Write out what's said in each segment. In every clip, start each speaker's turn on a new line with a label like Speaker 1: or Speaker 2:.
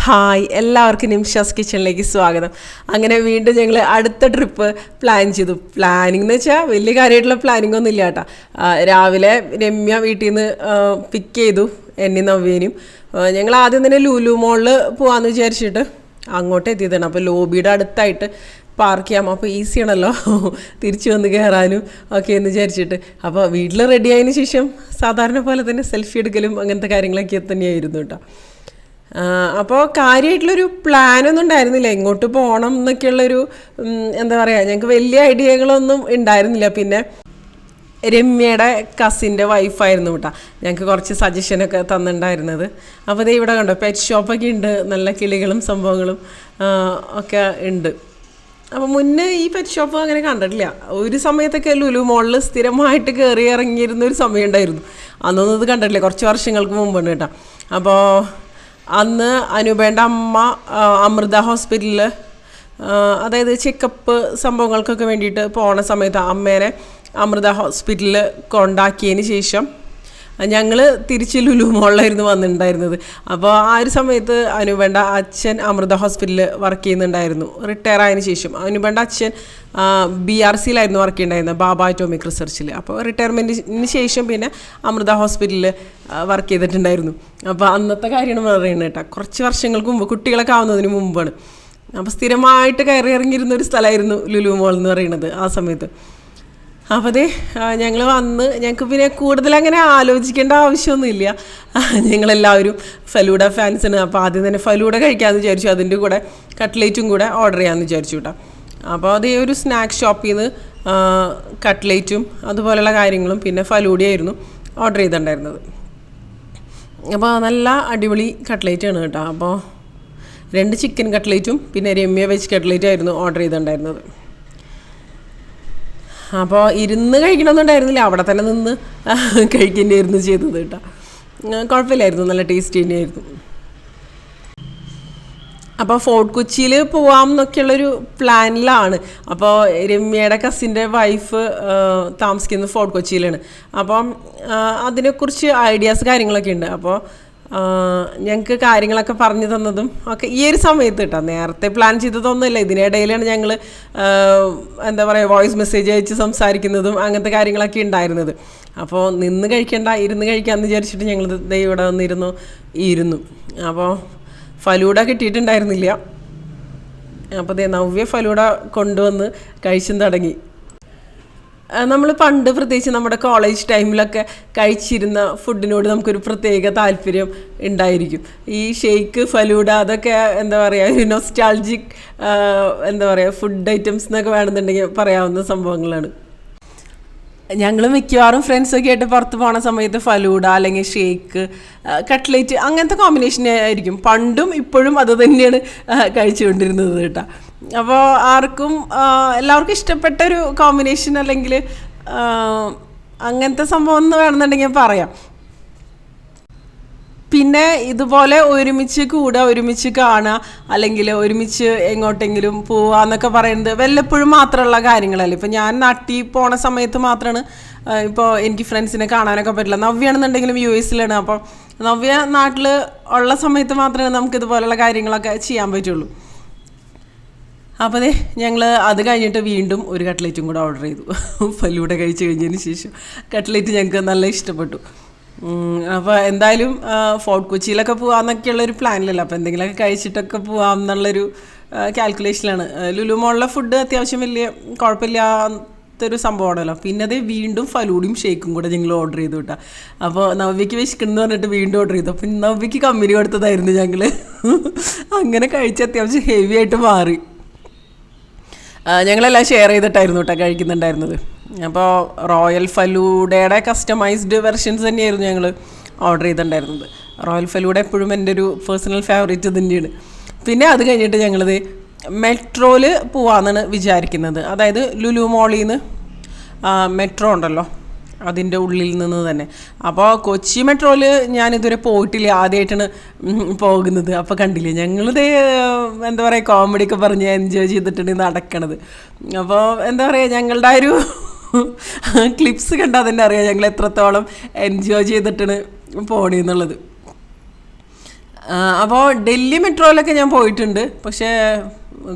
Speaker 1: Hi എല്ലാവർക്കും നിംഷാസ് കിച്ചണിലേക്ക് സ്വാഗതം. അങ്ങനെ വീണ്ടും ഞങ്ങൾ അടുത്ത ട്രിപ്പ് പ്ലാൻ ചെയ്തു. പ്ലാനിങ് എന്ന് വെച്ചാൽ വലിയ കാര്യമായിട്ടുള്ള പ്ലാനിങ് ഒന്നും ഇല്ല കേട്ടോ. രാവിലെ രമ്യ വീട്ടിൽ നിന്ന് പിക്ക് ചെയ്തു എന്നെയും നവ്യേനെയും. ഞങ്ങൾ ആദ്യം തന്നെ ലുലു മോളിൽ പോകാമെന്ന് വിചാരിച്ചിട്ട് അങ്ങോട്ട് എത്തിയതാണ്. അപ്പോൾ ലോബിയുടെ അടുത്തായിട്ട് പാർക്ക് ചെയ്യാം, അപ്പോൾ ഈസി ആണല്ലോ തിരിച്ചു വന്ന് കയറാനും ഒക്കെ എന്ന് വിചാരിച്ചിട്ട്. അപ്പോൾ വീട്ടിൽ റെഡി ആയതിനു ശേഷം സാധാരണ പോലെ തന്നെ സെൽഫി എടുക്കലും അങ്ങനത്തെ കാര്യങ്ങളൊക്കെ തന്നെയായിരുന്നു കേട്ടോ. അപ്പോൾ കാര്യമായിട്ടുള്ളൊരു പ്ലാനൊന്നും ഉണ്ടായിരുന്നില്ല, എങ്ങോട്ട് പോകണം എന്നൊക്കെയുള്ളൊരു എന്താ പറയുക, ഞങ്ങൾക്ക് വലിയ ഐഡിയകളൊന്നും ഉണ്ടായിരുന്നില്ല. പിന്നെ രമ്യയുടെ കസിൻ്റെ വൈഫായിരുന്നു കേട്ടോ ഞങ്ങൾക്ക് കുറച്ച് സജഷനൊക്കെ തന്നിട്ടുണ്ടായിരുന്നത്. അപ്പോൾ ഇത് ഇവിടെ കണ്ടോ പെറ്റ് ഷോപ്പൊക്കെ ഉണ്ട്, നല്ല കിളികളും സംഭവങ്ങളും ഒക്കെ ഉണ്ട്. അപ്പോൾ മുന്നേ ഈ പെറ്റ് ഷോപ്പ് അങ്ങനെ കണ്ടിട്ടില്ല. ഒരു സമയത്തൊക്കെ ലുലു മോളിൽ സ്ഥിരമായിട്ട് കയറി ഇറങ്ങിയിരുന്ന ഒരു സമയം ഉണ്ടായിരുന്നു. അന്നൊന്നും ഇത് കണ്ടിട്ടില്ല, കുറച്ച് വർഷങ്ങൾക്ക് മുമ്പാണ് കേട്ടോ. അപ്പോൾ അന്ന് അനൂപേൻ്റെ അമ്മ അമൃത ഹോസ്പിറ്റലിൽ, അതായത് ചെക്കപ്പ് സംഭവങ്ങൾക്കൊക്കെ വേണ്ടിയിട്ട് പോണ സമയത്ത് അമ്മേനെ അമൃത ഹോസ്പിറ്റലിൽ കൊണ്ടാക്കിയതിന് ശേഷം ഞങ്ങൾ തിരിച്ച് ലുലു മോളിലായിരുന്നു വന്നിട്ടുണ്ടായിരുന്നത്. അപ്പോൾ ആ ഒരു സമയത്ത് അനൂപേൻ്റെ അച്ഛൻ അമൃത ഹോസ്പിറ്റലിൽ വർക്ക് ചെയ്യുന്നുണ്ടായിരുന്നു റിട്ടയർ ആയതിനു ശേഷം. അനൂപേൻ്റെ അച്ഛൻ BRCയിലായിരുന്നു വർക്ക് ചെയ്യുന്നുണ്ടായിരുന്നത്, ബാബ അറ്റോമിക് റിസർച്ചിൽ. അപ്പോൾ റിട്ടയർമെൻറ്റിന് ശേഷം പിന്നെ അമൃത ഹോസ്പിറ്റലിൽ വർക്ക് ചെയ്തിട്ടുണ്ടായിരുന്നു. അപ്പോൾ അന്നത്തെ കാര്യമാണ് പറയുന്നത് കേട്ടോ, കുറച്ച് വർഷങ്ങൾക്ക് മുമ്പ്, കുട്ടികളൊക്കെ ആവുന്നതിന് മുമ്പാണ്. അപ്പോൾ സ്ഥിരമായിട്ട് കയറി ഇറങ്ങിയിരുന്ന ഒരു സ്ഥലമായിരുന്നു ലുലു മോൾ എന്ന് പറയുന്നത് ആ സമയത്ത്. അപ്പോൾ അതേ ഞങ്ങൾ വന്ന്, ഞങ്ങൾക്ക് പിന്നെ കൂടുതൽ അങ്ങനെ ആലോചിക്കേണ്ട ആവശ്യമൊന്നുമില്ല. ഞങ്ങളെല്ലാവരും ഫലൂഡ ഫാൻസാണ്. അപ്പോൾ ആദ്യം തന്നെ ഫലൂഡ കഴിക്കാമെന്ന് വിചാരിച്ചു, അതിൻ്റെ കൂടെ കട്ട്ലേറ്റും കൂടെ ഓർഡർ ചെയ്യാമെന്ന് വിചാരിച്ചു കേട്ടോ. അപ്പോൾ അതേ ഒരു സ്നാക്സ് ഷോപ്പിൽ നിന്ന് കട്ട്ലേറ്റും അതുപോലെയുള്ള കാര്യങ്ങളും പിന്നെ ഫലൂഡയായിരുന്നു ഓർഡർ ചെയ്തിട്ടുണ്ടായിരുന്നത്. അപ്പോൾ നല്ല അടിപൊളി കട്ട്ലേറ്റാണ് കേട്ടോ. അപ്പോൾ 2 ചിക്കൻ കട്ട്ലേറ്റും പിന്നെ രമ്യ വെജ് കട്ട്ലേറ്റും ആയിരുന്നു ഓർഡർ ചെയ്തിട്ടുണ്ടായിരുന്നത്. അപ്പോൾ ഇരുന്ന് കഴിക്കണമെന്നുണ്ടായിരുന്നില്ല, അവിടെ തന്നെ നിന്ന് കഴിക്കേണ്ടിയായിരുന്നു ചെയ്തത് കേട്ടോ. കുഴപ്പമില്ലായിരുന്നു, നല്ല ടേസ്റ്റ് തന്നെയായിരുന്നു. അപ്പോൾ ഫോർട്ട് കൊച്ചിയിൽ പോവാം എന്നൊക്കെയുള്ളൊരു പ്ലാനിലാണ്. അപ്പോൾ രമ്യയുടെ കസിൻ്റെ വൈഫ് താമസിക്കുന്നത് ഫോർട്ട് കൊച്ചിയിലാണ്. അപ്പം അതിനെക്കുറിച്ച് ഐഡിയാസ് കാര്യങ്ങളൊക്കെ ഉണ്ട്. അപ്പോൾ ഞങ്ങൾക്ക് കാര്യങ്ങളൊക്കെ പറഞ്ഞു തന്നതും ഒക്കെ ഈ ഒരു സമയത്ത് കേട്ടോ. നേരത്തെ പ്ലാൻ ചെയ്തതൊന്നുമില്ല, ഇതിനിടയിലാണ് ഞങ്ങൾ എന്താ പറയുക വോയിസ് മെസ്സേജ് അയച്ച് സംസാരിക്കുന്നതും അങ്ങനത്തെ കാര്യങ്ങളൊക്കെ ഉണ്ടായിരുന്നത്. അപ്പോൾ നിന്ന് കഴിക്കേണ്ട, ഇരുന്ന് കഴിക്കാമെന്ന് വിചാരിച്ചിട്ട് ഞങ്ങൾ ഇവിടെ വന്നിരുന്നു. അപ്പോൾ ഫലൂഡ കിട്ടിയിട്ടുണ്ടായിരുന്നില്ല. അപ്പോൾ നവ്യ ഫലൂഡ കൊണ്ടുവന്ന് കഴിച്ചും തുടങ്ങി. നമ്മൾ പണ്ട് പ്രത്യേകിച്ച് നമ്മുടെ കോളേജ് ടൈമിലൊക്കെ കഴിച്ചിരുന്ന ഫുഡിനോട് നമുക്കൊരു പ്രത്യേക താല്പര്യം ഉണ്ടായിരിക്കും. ഈ ഷേക്ക്, ഫലൂഡ അതൊക്കെ എന്താ പറയുക ഒരു നൊസ്റ്റാൾജിക് എന്താ പറയുക ഫുഡ് ഐറ്റംസ് എന്നൊക്കെ വേണമെന്നുണ്ടെങ്കിൽ പറയാവുന്ന സംഭവങ്ങളാണ്. ഞങ്ങൾ മിക്കവാറും ഫ്രണ്ട്സൊക്കെ ആയിട്ട് പുറത്ത് പോകുന്ന സമയത്ത് ഫലൂഡ അല്ലെങ്കിൽ ഷേക്ക്, കട്ട്ലേറ്റ് അങ്ങനത്തെ കോമ്പിനേഷൻ ആയിരിക്കും. പണ്ടും ഇപ്പോഴും അത് തന്നെയാണ് കഴിച്ചുകൊണ്ടിരുന്നത് കേട്ടോ. അപ്പോൾ എല്ലാവർക്കും ഇഷ്ടപ്പെട്ടൊരു കോമ്പിനേഷൻ അല്ലെങ്കിൽ അങ്ങനത്തെ സംഭവം എന്ന് വേണമെന്നുണ്ടെങ്കിൽ പറയാം. പിന്നെ ഇതുപോലെ ഒരുമിച്ച് കൂടുക, ഒരുമിച്ച് കാണുക, അല്ലെങ്കിൽ ഒരുമിച്ച് എങ്ങോട്ടെങ്കിലും പോവുക എന്നൊക്കെ പറയുന്നത് വല്ലപ്പോഴും മാത്രമുള്ള കാര്യങ്ങളല്ലേ. ഇപ്പോൾ ഞാൻ നാട്ടിൽ പോണ സമയത്ത് മാത്രമാണ് ഇപ്പോൾ എനിക്ക് ഫ്രണ്ട്സിനെ കാണാനൊക്കെ പറ്റില്ല. നവ്യാണെന്നുണ്ടെങ്കിലും US-ലാണ്. അപ്പോൾ നവ്യ നാട്ടിൽ ഉള്ള സമയത്ത് മാത്രമേ നമുക്കിതുപോലുള്ള കാര്യങ്ങളൊക്കെ ചെയ്യാൻ പറ്റുള്ളൂ. അപ്പോൾ അതെ ഞങ്ങൾ അത് കഴിഞ്ഞിട്ട് വീണ്ടും ഒരു കട്ട്ലേറ്റും കൂടെ ഓർഡർ ചെയ്തു. ഫലൂഡ കഴിച്ച് കഴിഞ്ഞതിന് ശേഷം കട്ട്ലേറ്റ് ഞങ്ങൾക്ക് നല്ല ഇഷ്ടപ്പെട്ടു. അപ്പോൾ എന്തായാലും ഫോർട്ട് കൊച്ചിയിലൊക്കെ പോകാമെന്നൊക്കെയുള്ളൊരു പ്ലാനിലല്ല, അപ്പോൾ എന്തെങ്കിലുമൊക്കെ കഴിച്ചിട്ടൊക്കെ പോകാം എന്നുള്ളൊരു കാൽക്കുലേഷനിലാണ്. ലുലു മോളിലെ ഫുഡ് അത്യാവശ്യം വലിയ കുഴപ്പമില്ലാത്തൊരു സംഭവമാണല്ലോ. പിന്നെ അതേ വീണ്ടും ഫലൂഡയും ഷേക്കും കൂടെ ഞങ്ങൾ ഓർഡർ ചെയ്തു കേട്ടോ. അപ്പോൾ നവ്യയ്ക്ക് വിശക്കണമെന്ന് പറഞ്ഞിട്ട് വീണ്ടും ഓർഡർ ചെയ്തു. അപ്പം നവ്യയ്ക്ക് കമ്പനി കൊടുത്തതായിരുന്നു ഞങ്ങൾ. അങ്ങനെ കഴിച്ച് അത്യാവശ്യം ഹെവി ആയിട്ട് മാറി. ഞങ്ങളെല്ലാം ഷെയർ ചെയ്തിട്ടായിരുന്നു കേട്ടോ കഴിക്കുന്നുണ്ടായിരുന്നത്. അപ്പോൾ റോയൽ ഫലൂഡയുടെ കസ്റ്റമൈസ്ഡ് വെർഷൻസ് തന്നെയായിരുന്നു ഞങ്ങൾ ഓർഡർ ചെയ്തിട്ടുണ്ടായിരുന്നത്. റോയൽ ഫലൂഡ എപ്പോഴും എൻ്റെ ഒരു പേഴ്സണൽ ഫേവറേറ്റ് തന്നെയാണ്. പിന്നെ അത് കഴിഞ്ഞിട്ട് ഞങ്ങളിത് മെട്രോയിൽ പോകാമെന്നാണ് വിചാരിക്കുന്നത്. അതായത് ലുലു മോളിൽ നിന്ന് മെട്രോ ഉണ്ടല്ലോ, അതിൻ്റെ ഉള്ളിൽ നിന്ന് തന്നെ. അപ്പോൾ കൊച്ചി മെട്രോയിൽ ഞാനിതുവരെ പോയിട്ടില്ല, ആദ്യമായിട്ടാണ് പോകുന്നത്. അപ്പോൾ കണ്ടില്ലേ ഞങ്ങളിത് എന്താ പറയുക കോമഡിയൊക്കെ പറഞ്ഞ് എൻജോയ് ചെയ്തിട്ടുണ്ട് നടക്കണത്. അപ്പോൾ എന്താ പറയുക ഞങ്ങളുടെ ആ ഒരു ക്ലിപ്സ് കണ്ടാൽ തന്നെ അറിയാം ഞങ്ങൾ എത്രത്തോളം എൻജോയ് ചെയ്തിട്ടാണ് പോണെന്നുള്ളത്. അപ്പോൾ ഡൽഹി മെട്രോയിലൊക്കെ ഞാൻ പോയിട്ടുണ്ട്, പക്ഷേ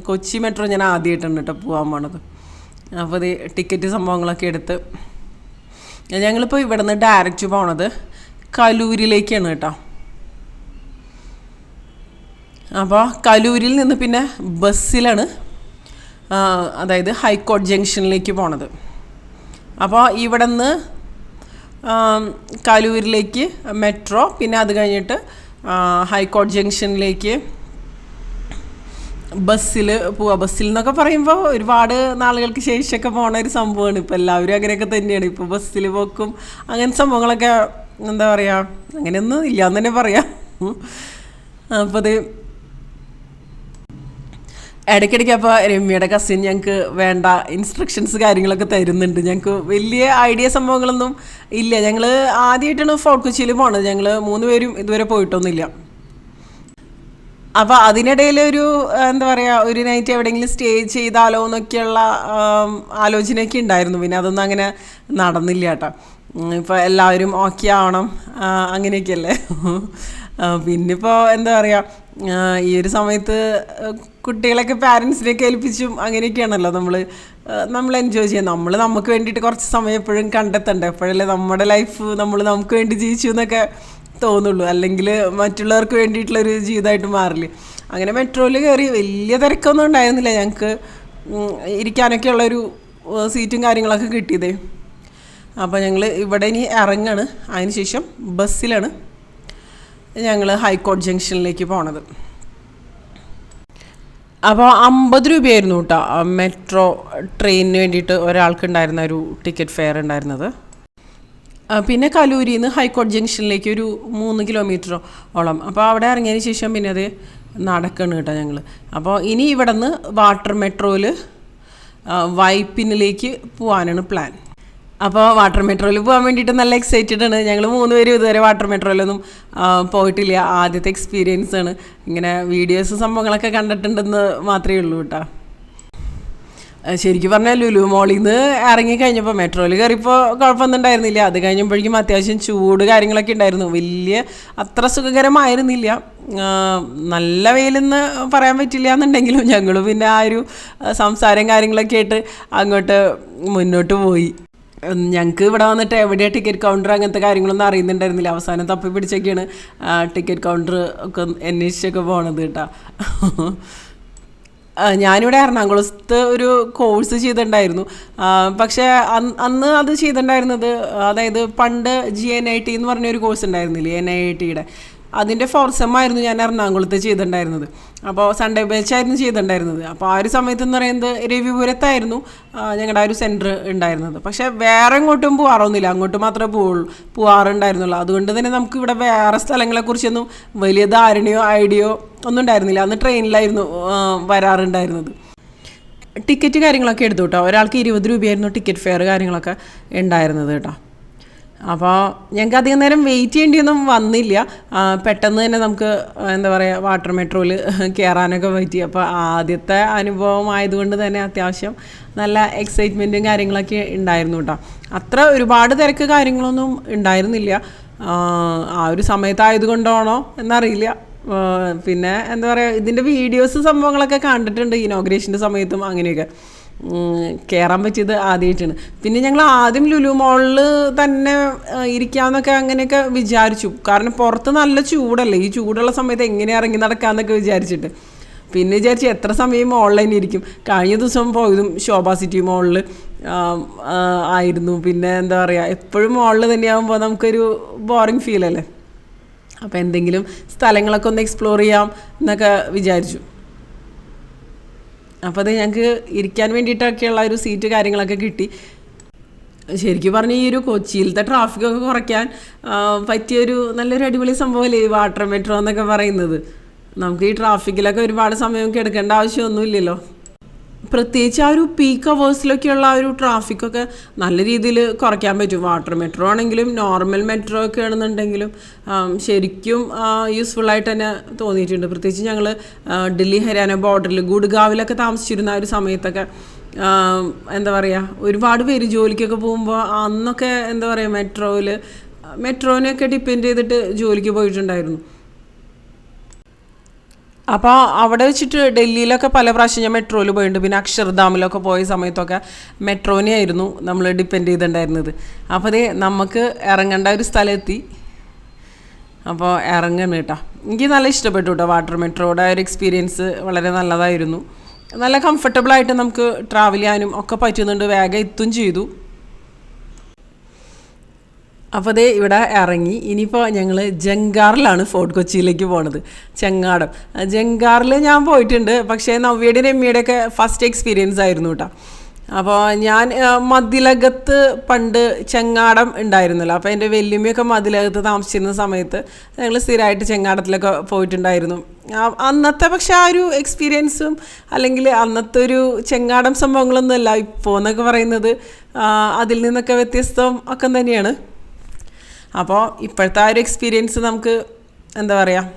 Speaker 1: കൊച്ചി മെട്രോ ഞാൻ ആദ്യമായിട്ടാണ് കേട്ടോ പോകാൻ പോണത്. അപ്പോൾ ഇത് ടിക്കറ്റ് സംഭവങ്ങളൊക്കെ എടുത്ത് ഞങ്ങളിപ്പോൾ ഇവിടെ നിന്ന് ഡയറക്റ്റ് പോണത് കലൂരിലേക്കാണ് കേട്ടോ. അപ്പോൾ കലൂരിൽ നിന്ന് പിന്നെ ബസ്സിലാണ്, അതായത് ഹൈക്കോടതി ജംഗ്ഷനിലേക്ക് പോണത്. അപ്പോൾ ഇവിടെ നിന്ന് കലൂരിലേക്ക് മെട്രോ, പിന്നെ അത് കഴിഞ്ഞിട്ട് ഹൈക്കോടതി ജംഗ്ഷനിലേക്ക് ബസ്സിൽ പോവുക. ബസ്സിൽ എന്നൊക്കെ പറയുമ്പോൾ ഒരുപാട് നാളുകൾക്ക് ശേഷമൊക്കെ പോണ ഒരു സംഭവമാണ്. ഇപ്പോൾ എല്ലാവരും അങ്ങനെയൊക്കെ തന്നെയാണ്. ഇപ്പോൾ ബസ്സിൽ പോക്കും അങ്ങനത്തെ സംഭവങ്ങളൊക്കെ എന്താ പറയുക, അങ്ങനെയൊന്നും ഇല്ലയെന്ന് തന്നെ പറയാം. അപ്പോൾ അത് ഇടയ്ക്കിടയ്ക്ക് അപ്പോൾ രമ്യയുടെ കസിൻ ഞങ്ങൾക്ക് വേണ്ട ഇൻസ്ട്രക്ഷൻസ് കാര്യങ്ങളൊക്കെ തരുന്നുണ്ട്. ഞങ്ങൾക്ക് വലിയ ഐഡിയ സംഭവങ്ങളൊന്നും ഇല്ല. ഞങ്ങൾ ആദ്യമായിട്ടാണ് ഫോർട്ട് കൊച്ചിയിൽ പോണത്. ഞങ്ങൾ 3 പേരും ഇതുവരെ പോയിട്ടൊന്നുമില്ല. അപ്പോൾ അതിനിടയിൽ ഒരു എന്താ പറയുക, ഒരു നൈറ്റ് എവിടെയെങ്കിലും സ്റ്റേ ചെയ്താലോ എന്നൊക്കെയുള്ള ആലോചനയൊക്കെ ഉണ്ടായിരുന്നു. പിന്നെ അതൊന്നും അങ്ങനെ നടന്നില്ല കേട്ടോ. ഇപ്പോൾ എല്ലാവരും ഓക്കെ ആവണം, അങ്ങനെയൊക്കെയല്ലേ. പിന്നിപ്പോൾ എന്താ പറയുക, ഈ ഒരു സമയത്ത് കുട്ടികളൊക്കെ പാരൻസിനെയൊക്കെ ഏൽപ്പിച്ചും അങ്ങനെയൊക്കെയാണല്ലോ നമ്മൾ എൻജോയ് ചെയ്യാം. നമുക്ക് വേണ്ടിയിട്ട് കുറച്ച് സമയം എപ്പോഴും കണ്ടെത്തണ്ടേ. എപ്പോഴല്ലേ നമ്മുടെ ലൈഫ് നമുക്ക് വേണ്ടി ജീവിച്ചു എന്നൊക്കെ തോന്നുള്ളൂ. അല്ലെങ്കിൽ മറ്റുള്ളവർക്ക് വേണ്ടിയിട്ടുള്ളൊരു ജീവിതമായിട്ട് മാറില്ല. അങ്ങനെ മെട്രോയിൽ കയറി വലിയ തിരക്കൊന്നും ഉണ്ടായിരുന്നില്ല. ഞങ്ങൾക്ക് ഇരിക്കാനൊക്കെ ഉള്ളൊരു സീറ്റും കാര്യങ്ങളൊക്കെ കിട്ടിയതേ. അപ്പോൾ ഞങ്ങൾ ഇവിടെ ഇനി ഇറങ്ങാണ്. അതിന് ശേഷം ബസ്സിലാണ് ഞങ്ങൾ ഹൈക്കോടതി ജംഗ്ഷനിലേക്ക് പോണത്. അപ്പോൾ 50 രൂപയായിരുന്നു കേട്ടോ മെട്രോ ട്രെയിനിന് വേണ്ടിയിട്ട് ഒരാൾക്കുണ്ടായിരുന്ന ഒരു ടിക്കറ്റ് ഫെയർ ഉണ്ടായിരുന്നത്. പിന്നെ കലൂരിൽ നിന്ന് ഹൈക്കോടതി ജംഗ്ഷനിലേക്ക് ഒരു 3 കിലോമീറ്ററോളം. അപ്പോൾ അവിടെ ഇറങ്ങിയതിന് ശേഷം പിന്നെ അത് നടക്കണം കേട്ടോ ഞങ്ങൾ. അപ്പോൾ ഇനി ഇവിടെ നിന്ന് വാട്ടർ മെട്രോയിൽ വൈപ്പിനിലേക്ക് പോകാനാണ് പ്ലാൻ. അപ്പോൾ വാട്ടർ മെട്രോയിൽ പോകാൻ വേണ്ടിയിട്ട് നല്ല എക്സൈറ്റഡ് ആണ്. ഞങ്ങൾ 3 പേരും ഇതുവരെ വാട്ടർ മെട്രോയിലൊന്നും പോയിട്ടില്ല. ആദ്യത്തെ എക്സ്പീരിയൻസ് ആണ്. ഇങ്ങനെ വീഡിയോസ് സംഭവങ്ങളൊക്കെ കണ്ടിട്ടുണ്ടെന്ന് മാത്രമേ ഉള്ളൂ കേട്ടോ. ശരിക്കും പറഞ്ഞാൽ ലുലു മോളിൽ നിന്ന് ഇറങ്ങിക്കഴിഞ്ഞപ്പോൾ മെട്രോയിൽ കയറിയപ്പോൾ കുഴപ്പമൊന്നും ഉണ്ടായിരുന്നില്ല. അത് കഴിഞ്ഞപ്പോഴേക്കും അത്യാവശ്യം ചൂട് കാര്യങ്ങളൊക്കെ ഉണ്ടായിരുന്നു. വലിയ അത്ര സുഖകരമായിരുന്നില്ല. നല്ല വെയിലെന്ന് പറയാൻ പറ്റില്ല എന്നുണ്ടെങ്കിലും ഞങ്ങൾ പിന്നെ ആ ഒരു സംസാരം കാര്യങ്ങളൊക്കെ ആയിട്ട് അങ്ങോട്ട് മുന്നോട്ട് പോയി. ഞങ്ങൾക്ക് ഇവിടെ വന്നിട്ട് എവിടെയാണ് ടിക്കറ്റ് കൗണ്ടർ അങ്ങനത്തെ കാര്യങ്ങളൊന്നും അറിയുന്നുണ്ടായിരുന്നില്ല. അവസാനം തപ്പി പിടിച്ചൊക്കെയാണ് ടിക്കറ്റ് കൗണ്ടർ ഒക്കെ അന്വേഷിച്ചൊക്കെ പോണത് കേട്ടോ. ഞാനിവിടെ എറണാകുളത്ത് ഒരു കോഴ്സ് ചെയ്തിട്ടുണ്ടായിരുന്നു. പക്ഷേ അന്ന് അത് ചെയ്തിട്ടുണ്ടായിരുന്നത്, അതായത് പണ്ട് GNIT എന്ന് പറഞ്ഞൊരു കോഴ്സ് ഉണ്ടായിരുന്നില്ലേ, NIT-യുടെ, അതിൻ്റെ 4th സെം ആയിരുന്നു ഞാൻ എറണാകുളത്ത് ചെയ്തിട്ടുണ്ടായിരുന്നത്. അപ്പോൾ സൺഡേ ബാച്ചായിരുന്നു ചെയ്തിട്ടുണ്ടായിരുന്നത്. അപ്പോൾ ആ ഒരു സമയത്ത് എന്ന് പറയുന്നത് രവിപുരത്തായിരുന്നു ഞങ്ങളുടെ ആ ഒരു സെൻറ്റർ ഉണ്ടായിരുന്നത്. പക്ഷേ വേറെ എങ്ങോട്ടും പോകാറൊന്നുമില്ല, അങ്ങോട്ട് മാത്രമേ പോകാറുണ്ടായിരുന്നുള്ളൂ. അതുകൊണ്ട് തന്നെ നമുക്ക് ഇവിടെ വേറെ സ്ഥലങ്ങളെക്കുറിച്ചൊന്നും വലിയ ധാരണയോ ഐഡിയയോ ഒന്നും ഉണ്ടായിരുന്നില്ല. അന്ന് ട്രെയിനിലായിരുന്നു വരാറുണ്ടായിരുന്നത്. ടിക്കറ്റ് കാര്യങ്ങളൊക്കെ എടുത്തു കേട്ടോ. ഒരാൾക്ക് 20 രൂപയായിരുന്നു ടിക്കറ്റ് ഫെയർ കാര്യങ്ങളൊക്കെ ഉണ്ടായിരുന്നത് കേട്ടോ. അപ്പോൾ ഞങ്ങൾക്ക് അധികം നേരം വെയിറ്റ് ചെയ്യേണ്ടിയൊന്നും വന്നില്ല. പെട്ടെന്ന് തന്നെ നമുക്ക് എന്താ പറയുക വാട്ടർ മെട്രോയിൽ കയറാനൊക്കെ പറ്റി. അപ്പോൾ ആദ്യത്തെ അനുഭവം ആയതുകൊണ്ട് തന്നെ അത്യാവശ്യം നല്ല എക്സൈറ്റ്മെൻറ്റും കാര്യങ്ങളൊക്കെ ഉണ്ടായിരുന്നു കേട്ടോ. അത്ര ഒരുപാട് തിരക്ക് കാര്യങ്ങളൊന്നും ഉണ്ടായിരുന്നില്ല. ആ ഒരു സമയത്തായതുകൊണ്ടാണോ എന്നറിയില്ല. പിന്നെ എന്താ പറയുക, ഇതിൻ്റെ വീഡിയോസ് സംഭവങ്ങളൊക്കെ കണ്ടിട്ടുണ്ട് ഇനോഗ്രേഷൻ്റെ സമയത്തും അങ്ങനെയൊക്കെ. കയറാൻ പറ്റിയത് ആദ്യമായിട്ടാണ്. പിന്നെ ഞങ്ങൾ ആദ്യം ലുലു മോളിൽ തന്നെ ഇരിക്കാമെന്നൊക്കെ അങ്ങനെയൊക്കെ വിചാരിച്ചു. കാരണം പുറത്ത് നല്ല ചൂടല്ലേ, ഈ ചൂടുള്ള സമയത്ത് എങ്ങനെ ഇറങ്ങി നടക്കാമെന്നൊക്കെ വിചാരിച്ചിട്ട്. പിന്നെ വിചാരിച്ചു എത്ര സമയം ഓൺലൈൻ ഇരിക്കും. കഴിഞ്ഞ ദിവസം പോയതും ശോഭ സിറ്റി മോളിൽ ആയിരുന്നു. പിന്നെ എന്താ പറയുക, എപ്പോഴും മോളിൽ തന്നെയാകുമ്പോൾ നമുക്കൊരു ബോറിങ് ഫീൽ അല്ലേ. അപ്പോൾ എന്തെങ്കിലും സ്ഥലങ്ങളൊക്കെ ഒന്ന് എക്സ്പ്ലോർ ചെയ്യാം എന്നൊക്കെ വിചാരിച്ചു. അപ്പോൾ അത് ഞങ്ങൾക്ക് ഇരിക്കാൻ വേണ്ടിയിട്ടൊക്കെയുള്ള ഒരു സീറ്റ് കാര്യങ്ങളൊക്കെ കിട്ടി. ശരിക്കും പറഞ്ഞാൽ ഈ ഒരു കൊച്ചിയിലത്തെ ട്രാഫിക്കൊക്കെ കുറയ്ക്കാൻ പറ്റിയൊരു നല്ലൊരു അടിപൊളി സംഭവമല്ലേ ഈ വാട്ടർ മെട്രോ എന്നൊക്കെ പറയുന്നത്. നമുക്ക് ഈ ട്രാഫിക്കിലൊക്കെ ഒരുപാട് സമയമൊക്കെ എടുക്കേണ്ട ആവശ്യമൊന്നുമില്ലല്ലോ. പ്രത്യേകിച്ച് ആ ഒരു പീക്ക് അവേഴ്സിലൊക്കെയുള്ള ആ ഒരു ട്രാഫിക്കൊക്കെ നല്ല രീതിയിൽ കുറയ്ക്കാൻ പറ്റും. വാട്ടർ മെട്രോ ആണെങ്കിലും നോർമൽ മെട്രോ ഒക്കെ ആണെന്നുണ്ടെങ്കിലും ശരിക്കും യൂസ്ഫുള്ളായിട്ട് തന്നെ തോന്നിയിട്ടുണ്ട്. പ്രത്യേകിച്ച് ഞങ്ങൾ ഡൽഹി ഹരിയാന ബോർഡറിൽ ഗുഡ്ഗാവിലൊക്കെ താമസിച്ചിരുന്ന ആ ഒരു സമയത്തൊക്കെ എന്താ പറയുക, ഒരുപാട് പേര് ജോലിക്കൊക്കെ പോകുമ്പോൾ അന്നൊക്കെ എന്താ പറയുക മെട്രോനെയൊക്കെ ഡിപ്പെൻഡ് ചെയ്തിട്ട് ജോലിക്ക് പോയിട്ടുണ്ടായിരുന്നു. അപ്പോൾ അവിടെ വെച്ചിട്ട് ഡൽഹിയിലൊക്കെ പല പ്രാവശ്യം ഞാൻ മെട്രോയിൽ പോയിട്ടുണ്ട്. പിന്നെ അക്ഷർധാമിലൊക്കെ പോയ സമയത്തൊക്കെ മെട്രോനെയായിരുന്നു നമ്മൾ ഡിപ്പെൻഡ് ചെയ്തിട്ടുണ്ടായിരുന്നത്. അപ്പോൾ അതേ നമുക്ക് ഇറങ്ങേണ്ട ഒരു സ്ഥലമെത്തി. അപ്പോൾ ഇറങ്ങണം കേട്ടോ. എനിക്ക് നല്ല ഇഷ്ടപ്പെട്ടു കേട്ടോ വാട്ടർ മെട്രോയുടെ ഒരു എക്സ്പീരിയൻസ് വളരെ നല്ലതായിരുന്നു. നല്ല കംഫർട്ടബിളായിട്ട് നമുക്ക് ട്രാവൽ ചെയ്യാനും ഒക്കെ പറ്റുന്നുണ്ട്. വേഗം എത്തും ചെയ്തു. അപ്പോൾ അതേ ഇവിടെ ഇറങ്ങി. ഇനിയിപ്പോൾ ഞങ്ങൾ ജങ്കാറിലാണ് ഫോർട്ട് കൊച്ചിയിലേക്ക് പോണത്. ചെങ്ങാടം ജങ്കാറിൽ ഞാൻ പോയിട്ടുണ്ട്. പക്ഷേ നവ്യയുടെയും രമ്യയുടെയൊക്കെ ഫസ്റ്റ് എക്സ്പീരിയൻസ് ആയിരുന്നു കേട്ടോ. അപ്പോൾ ഞാൻ മതിലകത്ത് പണ്ട് ചെങ്ങാടം ഉണ്ടായിരുന്നല്ലോ. അപ്പോൾ എൻ്റെ വല്യമ്മയൊക്കെ മതിലകത്ത് താമസിച്ചിരുന്ന സമയത്ത് ഞങ്ങൾ സ്ഥിരമായിട്ട് ചെങ്ങാടത്തിലൊക്കെ പോയിട്ടുണ്ടായിരുന്നു. അന്നത്തെ പക്ഷെ ആ ഒരു എക്സ്പീരിയൻസും അല്ലെങ്കിൽ അന്നത്തെ ഒരു ചെങ്ങാടം സംഭവങ്ങളൊന്നുമല്ല ഇപ്പോൾ എന്നൊക്കെ പറയുന്നത്. അതിൽ നിന്നൊക്കെ വ്യത്യസ്തം ഒക്കെ തന്നെയാണ്. അപ്പോൾ ഇപ്പോഴത്തെ ആ ഒരു എക്സ്പീരിയൻസ് നമുക്ക് എന്താ പറയുക,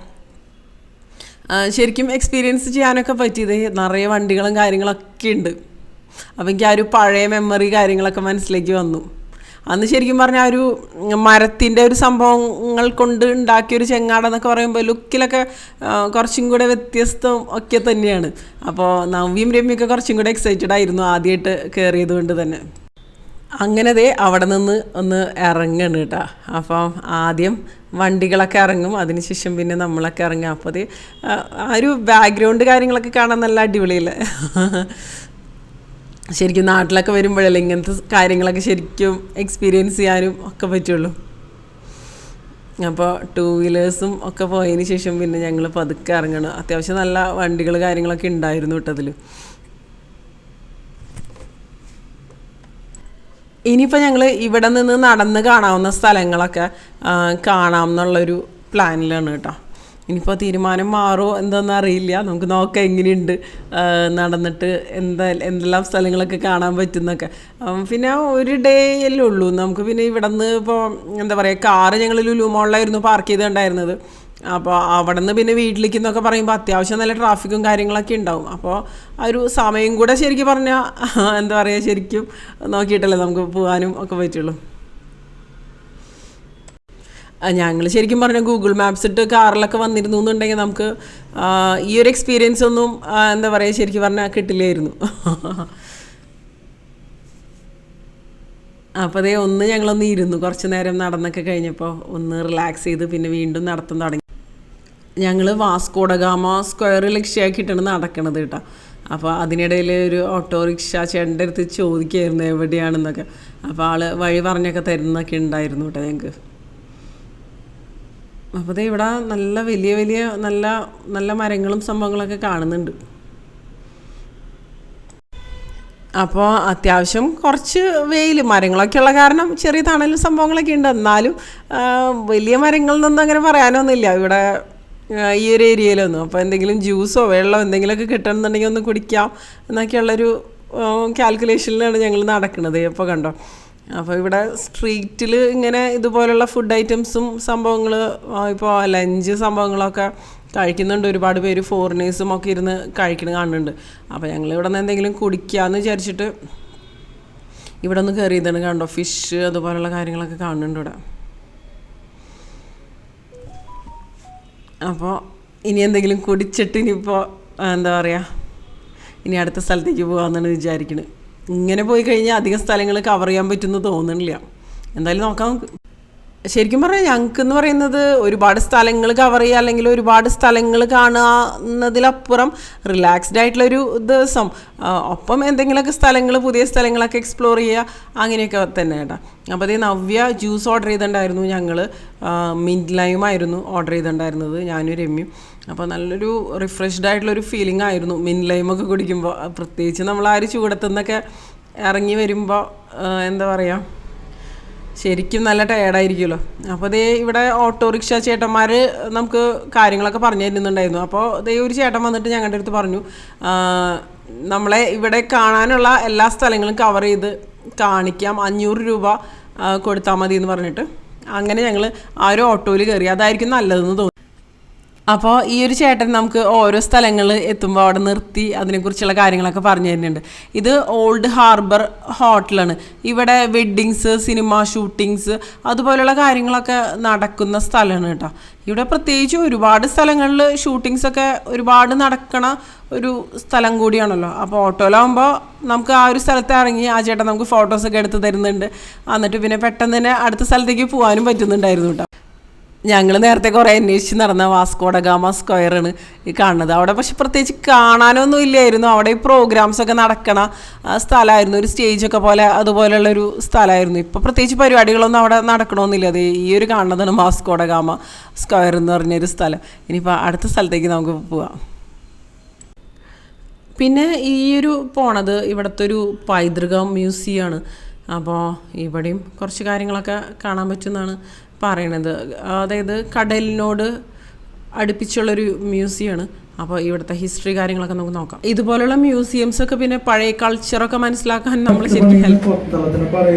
Speaker 1: ശരിക്കും എക്സ്പീരിയൻസ് ചെയ്യാനൊക്കെ പറ്റിയത്. നിറയെ വണ്ടികളും കാര്യങ്ങളൊക്കെ ഉണ്ട്. അപ്പോൾ എനിക്ക് ആ ഒരു പഴയ മെമ്മറി കാര്യങ്ങളൊക്കെ മനസ്സിലേക്ക് വന്നു. അന്ന് ശരിക്കും പറഞ്ഞാൽ ഒരു മരത്തിൻ്റെ ഒരു സംഭവങ്ങൾ കൊണ്ട് ഉണ്ടാക്കിയൊരു ചെങ്ങാടം എന്നൊക്കെ പറയുമ്പോൾ ലുക്കിലൊക്കെ കുറച്ചും കൂടെ വ്യത്യസ്തം ഒക്കെ തന്നെയാണ്. അപ്പോൾ നവ്യയും രമ്യൊക്കെ കുറച്ചും കൂടെ എക്സൈറ്റഡ് ആയിരുന്നു ആദ്യമായിട്ട് കയറിയത് കൊണ്ട് തന്നെ. അങ്ങനെ ദേ അവിടെ നിന്ന് ഒന്ന് ഇറങ്ങണം കേട്ടോ. അപ്പം ആദ്യം വണ്ടികളൊക്കെ ഇറങ്ങും, അതിനുശേഷം പിന്നെ നമ്മളൊക്കെ ഇറങ്ങും. അപ്പോൾ അത് ആ ഒരു ബാക്ക്ഗ്രൗണ്ട് കാര്യങ്ങളൊക്കെ കാണാൻ നല്ല അടിപൊളിയല്ലേ. ശരിക്കും നാട്ടിലൊക്കെ വരുമ്പോഴല്ലേ ഇങ്ങനത്തെ കാര്യങ്ങളൊക്കെ ശരിക്കും എക്സ്പീരിയൻസ് ചെയ്യാനും ഒക്കെ പറ്റുള്ളൂ. അപ്പോൾ 2 വീലേഴ്സും ഒക്കെ പോയതിന് ശേഷം പിന്നെ ഞങ്ങൾ പതുക്കെ ഇറങ്ങണം. അത്യാവശ്യം നല്ല വണ്ടികൾ കാര്യങ്ങളൊക്കെ ഉണ്ടായിരുന്നു കേട്ടതിൽ. ഇനിയിപ്പോൾ ഞങ്ങൾ ഇവിടെ നിന്ന് നടന്ന് കാണാവുന്ന സ്ഥലങ്ങളൊക്കെ കാണാം എന്നുള്ളൊരു പ്ലാനിലാണ് കേട്ടോ. ഇനിയിപ്പോൾ തീരുമാനം മാറുമോ എന്താണെന്ന് അറിയില്ല. നമുക്ക് നോക്കാം എങ്ങനെയുണ്ട് നടന്നിട്ട് എന്തെല്ലാം സ്ഥലങ്ങളൊക്കെ കാണാൻ പറ്റുന്നൊക്കെ. പിന്നെ ഒരു ഡേ അല്ലേ ഉള്ളൂ നമുക്ക്. പിന്നെ ഇവിടെ നിന്ന് ഇപ്പോൾ എന്താ പറയുക, കാറ് ഞങ്ങൾ ലുലു മോളിലായിരുന്നു പാർക്ക് ചെയ്തിട്ടുണ്ടായിരുന്നത്. അപ്പോൾ അവിടെ നിന്ന് പിന്നെ വീട്ടിലേക്ക് എന്നൊക്കെ പറയുമ്പോൾ അത്യാവശ്യം നല്ല ട്രാഫിക്കും കാര്യങ്ങളൊക്കെ ഉണ്ടാവും. അപ്പോൾ ആ ഒരു സമയം കൂടെ ശരിക്കും പറഞ്ഞാൽ എന്താ പറയുക, ശരിക്കും നോക്കിയിട്ടല്ലേ നമുക്ക് പോകാനും ഒക്കെ പറ്റുള്ളൂ. ഞങ്ങൾ ശരിക്കും പറഞ്ഞാൽ ഗൂഗിൾ മാപ്സ് ഇട്ട് കാറിലൊക്കെ വന്നിരുന്നു എന്നുണ്ടെങ്കിൽ നമുക്ക് ഈ ഒരു എക്സ്പീരിയൻസ് ഒന്നും എന്താ പറയുക ശരിക്കും പറഞ്ഞാൽ കിട്ടില്ലായിരുന്നു. അപ്പോൾ അതേ ഒന്ന് ഞങ്ങളൊന്ന് ഇരുന്നു, കുറച്ച് നേരം നടന്നൊക്കെ കഴിഞ്ഞപ്പോൾ ഒന്ന് റിലാക്സ് ചെയ്ത് പിന്നെ വീണ്ടും നടത്താൻ തുടങ്ങി. ഞങ്ങൾ വാസ്കോഡഗാമ സ്ക്വയർ ലക്ഷ്യമാക്കിയിട്ടാണ് നടക്കണത് കേട്ടോ. അപ്പോൾ അതിനിടയിൽ ഒരു ഓട്ടോറിക്ഷ ചേട്ടൻ്റെ അടുത്ത് ചോദിക്കുകയായിരുന്നു എവിടെയാണെന്നൊക്കെ. അപ്പോൾ ആൾ വഴി പറഞ്ഞൊക്കെ തരുന്നൊക്കെ ഉണ്ടായിരുന്നു കേട്ടോ ഞങ്ങൾക്ക്. അപ്പോൾ ദേ ഇവിടെ നല്ല വലിയ വലിയ നല്ല നല്ല മരങ്ങളും സംഭവങ്ങളൊക്കെ കാണുന്നുണ്ട്. അപ്പോൾ അത്യാവശ്യം കുറച്ച് വെയിൽ മരങ്ങളൊക്കെ ഉള്ള കാരണം ചെറിയ തണലും സംഭവങ്ങളൊക്കെ ഉണ്ട്. എന്നാലും വലിയ മരങ്ങളിൽ നിന്നൊന്നും അങ്ങനെ പറയാനൊന്നുമില്ല ഇവിടെ ഈ ഒരു ഏരിയയിലൊന്നും. അപ്പോൾ എന്തെങ്കിലും ജ്യൂസോ വെള്ളമോ എന്തെങ്കിലുമൊക്കെ കിട്ടണമെന്നുണ്ടെങ്കിൽ ഒന്ന് കുടിക്കാം എന്നൊക്കെയുള്ളൊരു കാൽക്കുലേഷനിലാണ് ഞങ്ങൾ നടക്കുന്നത്. അപ്പോൾ കണ്ടോ, അപ്പോൾ ഇവിടെ സ്ട്രീറ്റിൽ ഇങ്ങനെ ഇതുപോലുള്ള ഫുഡ് ഐറ്റംസും സംഭവങ്ങൾ ഇപ്പോൾ ലഞ്ച് സംഭവങ്ങളൊക്കെ കഴിക്കുന്നുണ്ട്. ഒരുപാട് പേര് ഫോറിനേഴ്സും ഒക്കെ ഇരുന്ന് കഴിക്കുന്നത് കാണുന്നുണ്ട്. അപ്പോൾ ഞങ്ങൾ ഇവിടെ നിന്ന് എന്തെങ്കിലും കുടിക്കാമെന്ന് വിചാരിച്ചിട്ട് ഇവിടെ ഒന്ന് കയറിയതാണ്. കണ്ടോ, ഫിഷ് അതുപോലുള്ള കാര്യങ്ങളൊക്കെ കാണുന്നുണ്ട് ഇവിടെ. അപ്പോൾ ഇനി എന്തെങ്കിലും കുടിച്ചിട്ട് ഇനിയിപ്പോൾ എന്താ പറയുക, ഇനി അടുത്ത സ്ഥലത്തേക്ക് പോകാമെന്നാണ് വിചാരിക്കുന്നത്. ഇങ്ങനെ പോയി കഴിഞ്ഞാൽ അധികം സ്ഥലങ്ങൾ കവർ ചെയ്യാൻ പറ്റുമെന്ന് തോന്നുന്നില്ല. എന്തായാലും നോക്കാം നമുക്ക്. ശരിക്കും പറഞ്ഞാൽ ഞങ്ങൾക്കെന്ന് പറയുന്നത് ഒരുപാട് സ്ഥലങ്ങൾ കവർ ചെയ്യുക അല്ലെങ്കിൽ ഒരുപാട് സ്ഥലങ്ങൾ കാണുന്നതിലപ്പുറം റിലാക്സ്ഡ് ആയിട്ടുള്ളൊരു ദിവസം, ഒപ്പം എന്തെങ്കിലുമൊക്കെ സ്ഥലങ്ങൾ പുതിയ സ്ഥലങ്ങളൊക്കെ എക്സ്പ്ലോർ ചെയ്യുക, അങ്ങനെയൊക്കെ തന്നെ കേട്ടോ. അപ്പോൾ അതേ നവ്യ ജ്യൂസ് ഓർഡർ ചെയ്തിട്ടുണ്ടായിരുന്നു. ഞങ്ങൾ മിൻറ്റ് ലൈമായിരുന്നു ഓർഡർ ചെയ്തിട്ടുണ്ടായിരുന്നത്, ഞാനും രമ്യയും. അപ്പോൾ നല്ലൊരു റിഫ്രഷ്ഡ് ആയിട്ടുള്ളൊരു ഫീലിംഗ് ആയിരുന്നു മിൻറ്റ് ലൈമൊക്കെ കുടിക്കുമ്പോൾ. പ്രത്യേകിച്ച് നമ്മൾ ആ ഒരു ചൂടത്തുനിന്നൊക്കെ ഇറങ്ങി വരുമ്പോൾ എന്താ പറയുക, ശരിക്കും നല്ല ടയേർഡായിരിക്കുമല്ലോ. അപ്പോൾ ദേ ഇവിടെ ഓട്ടോറിക്ഷ ചേട്ടന്മാർ നമുക്ക് കാര്യങ്ങളൊക്കെ പറഞ്ഞു തരുന്നുണ്ടായിരുന്നു. അപ്പോൾ ദേ ഒരു ചേട്ടൻ വന്നിട്ട് ഞങ്ങളുടെ അടുത്ത് പറഞ്ഞു, നമ്മളെ ഇവിടെ കാണാനുള്ള എല്ലാ സ്ഥലങ്ങളും കവർ ചെയ്ത് കാണിക്കാം, 500 രൂപ കൊടുത്താൽ മതി എന്ന് പറഞ്ഞിട്ട്. അങ്ങനെ ഞങ്ങൾ ആ ഒരു ഓട്ടോയിൽ കയറി. അതായിരിക്കും നല്ലതെന്ന് തോന്നി. അപ്പോൾ ഈ ഒരു ചേട്ടൻ നമുക്ക് ഓരോ സ്ഥലങ്ങൾ എത്തുമ്പോൾ അവിടെ നിർത്തി അതിനെക്കുറിച്ചുള്ള കാര്യങ്ങളൊക്കെ പറഞ്ഞു തരുന്നുണ്ട്. ഇത് ഓൾഡ് ഹാർബർ ഹോട്ടലാണ്. ഇവിടെ വെഡ്ഡിങ്സ്, സിനിമ ഷൂട്ടിങ്സ് അതുപോലെയുള്ള കാര്യങ്ങളൊക്കെ നടക്കുന്ന സ്ഥലമാണ് കേട്ടോ. ഇവിടെ പ്രത്യേകിച്ച് ഒരുപാട് സ്ഥലങ്ങളിൽ ഷൂട്ടിങ്സൊക്കെ ഒരുപാട് നടക്കണ ഒരു സ്ഥലം കൂടിയാണല്ലോ. അപ്പോൾ ഓട്ടോയിലാകുമ്പോൾ നമുക്ക് ആ ഒരു സ്ഥലത്ത് ഇറങ്ങി ആ ചേട്ടൻ നമുക്ക് ഫോട്ടോസൊക്കെ എടുത്ത് തരുന്നുണ്ട്. എന്നിട്ട് പിന്നെ പെട്ടെന്ന് തന്നെ അടുത്ത സ്ഥലത്തേക്ക് പോകാനും പറ്റുന്നുണ്ടായിരുന്നു കേട്ടോ. ഞങ്ങൾ നേരത്തെ കുറേ അന്വേഷിച്ച് നടന്ന വാസ്കോ ഡ ഗാമ സ്ക്വയറാണ് ഈ കാണുന്നത്. അവിടെ പക്ഷെ പ്രത്യേകിച്ച് കാണാനൊന്നും ഇല്ലായിരുന്നു. അവിടെ ഈ പ്രോഗ്രാംസൊക്കെ നടക്കണ സ്ഥലമായിരുന്നു, ഒരു സ്റ്റേജൊക്കെ പോലെ അതുപോലെയുള്ളൊരു സ്ഥലമായിരുന്നു. ഇപ്പോൾ പ്രത്യേകിച്ച് പരിപാടികളൊന്നും അവിടെ നടക്കണമെന്നില്ല. അത് ഈ ഒരു കാണുന്നതാണ് വാസ്കോ ഡ ഗാമ സ്ക്വയർ എന്ന് പറഞ്ഞൊരു സ്ഥലം. ഇനിയിപ്പോൾ അടുത്ത സ്ഥലത്തേക്ക് നമുക്ക് പോവാം. പിന്നെ ഈ ഒരു പോണത് ഇവിടുത്തെ ഒരു പൈതൃക മ്യൂസിയമാണ്. അപ്പോൾ ഇവിടെയും കുറച്ച് കാര്യങ്ങളൊക്കെ കാണാൻ പറ്റുമെന്നാണ് പറയണത്. അതായത് കടലിനോട് അടുപ്പിച്ചുള്ളൊരു മ്യൂസിയമാണ്. അപ്പോൾ ഇവിടുത്തെ ഹിസ്റ്ററി കാര്യങ്ങളൊക്കെ നമുക്ക് നോക്കാം. ഇതുപോലുള്ള മ്യൂസിയംസൊക്കെ പിന്നെ പഴയ കൾച്ചറൊക്കെ മനസ്സിലാക്കാൻ നമ്മൾ ശരിക്കും ഹെൽപ്പ്.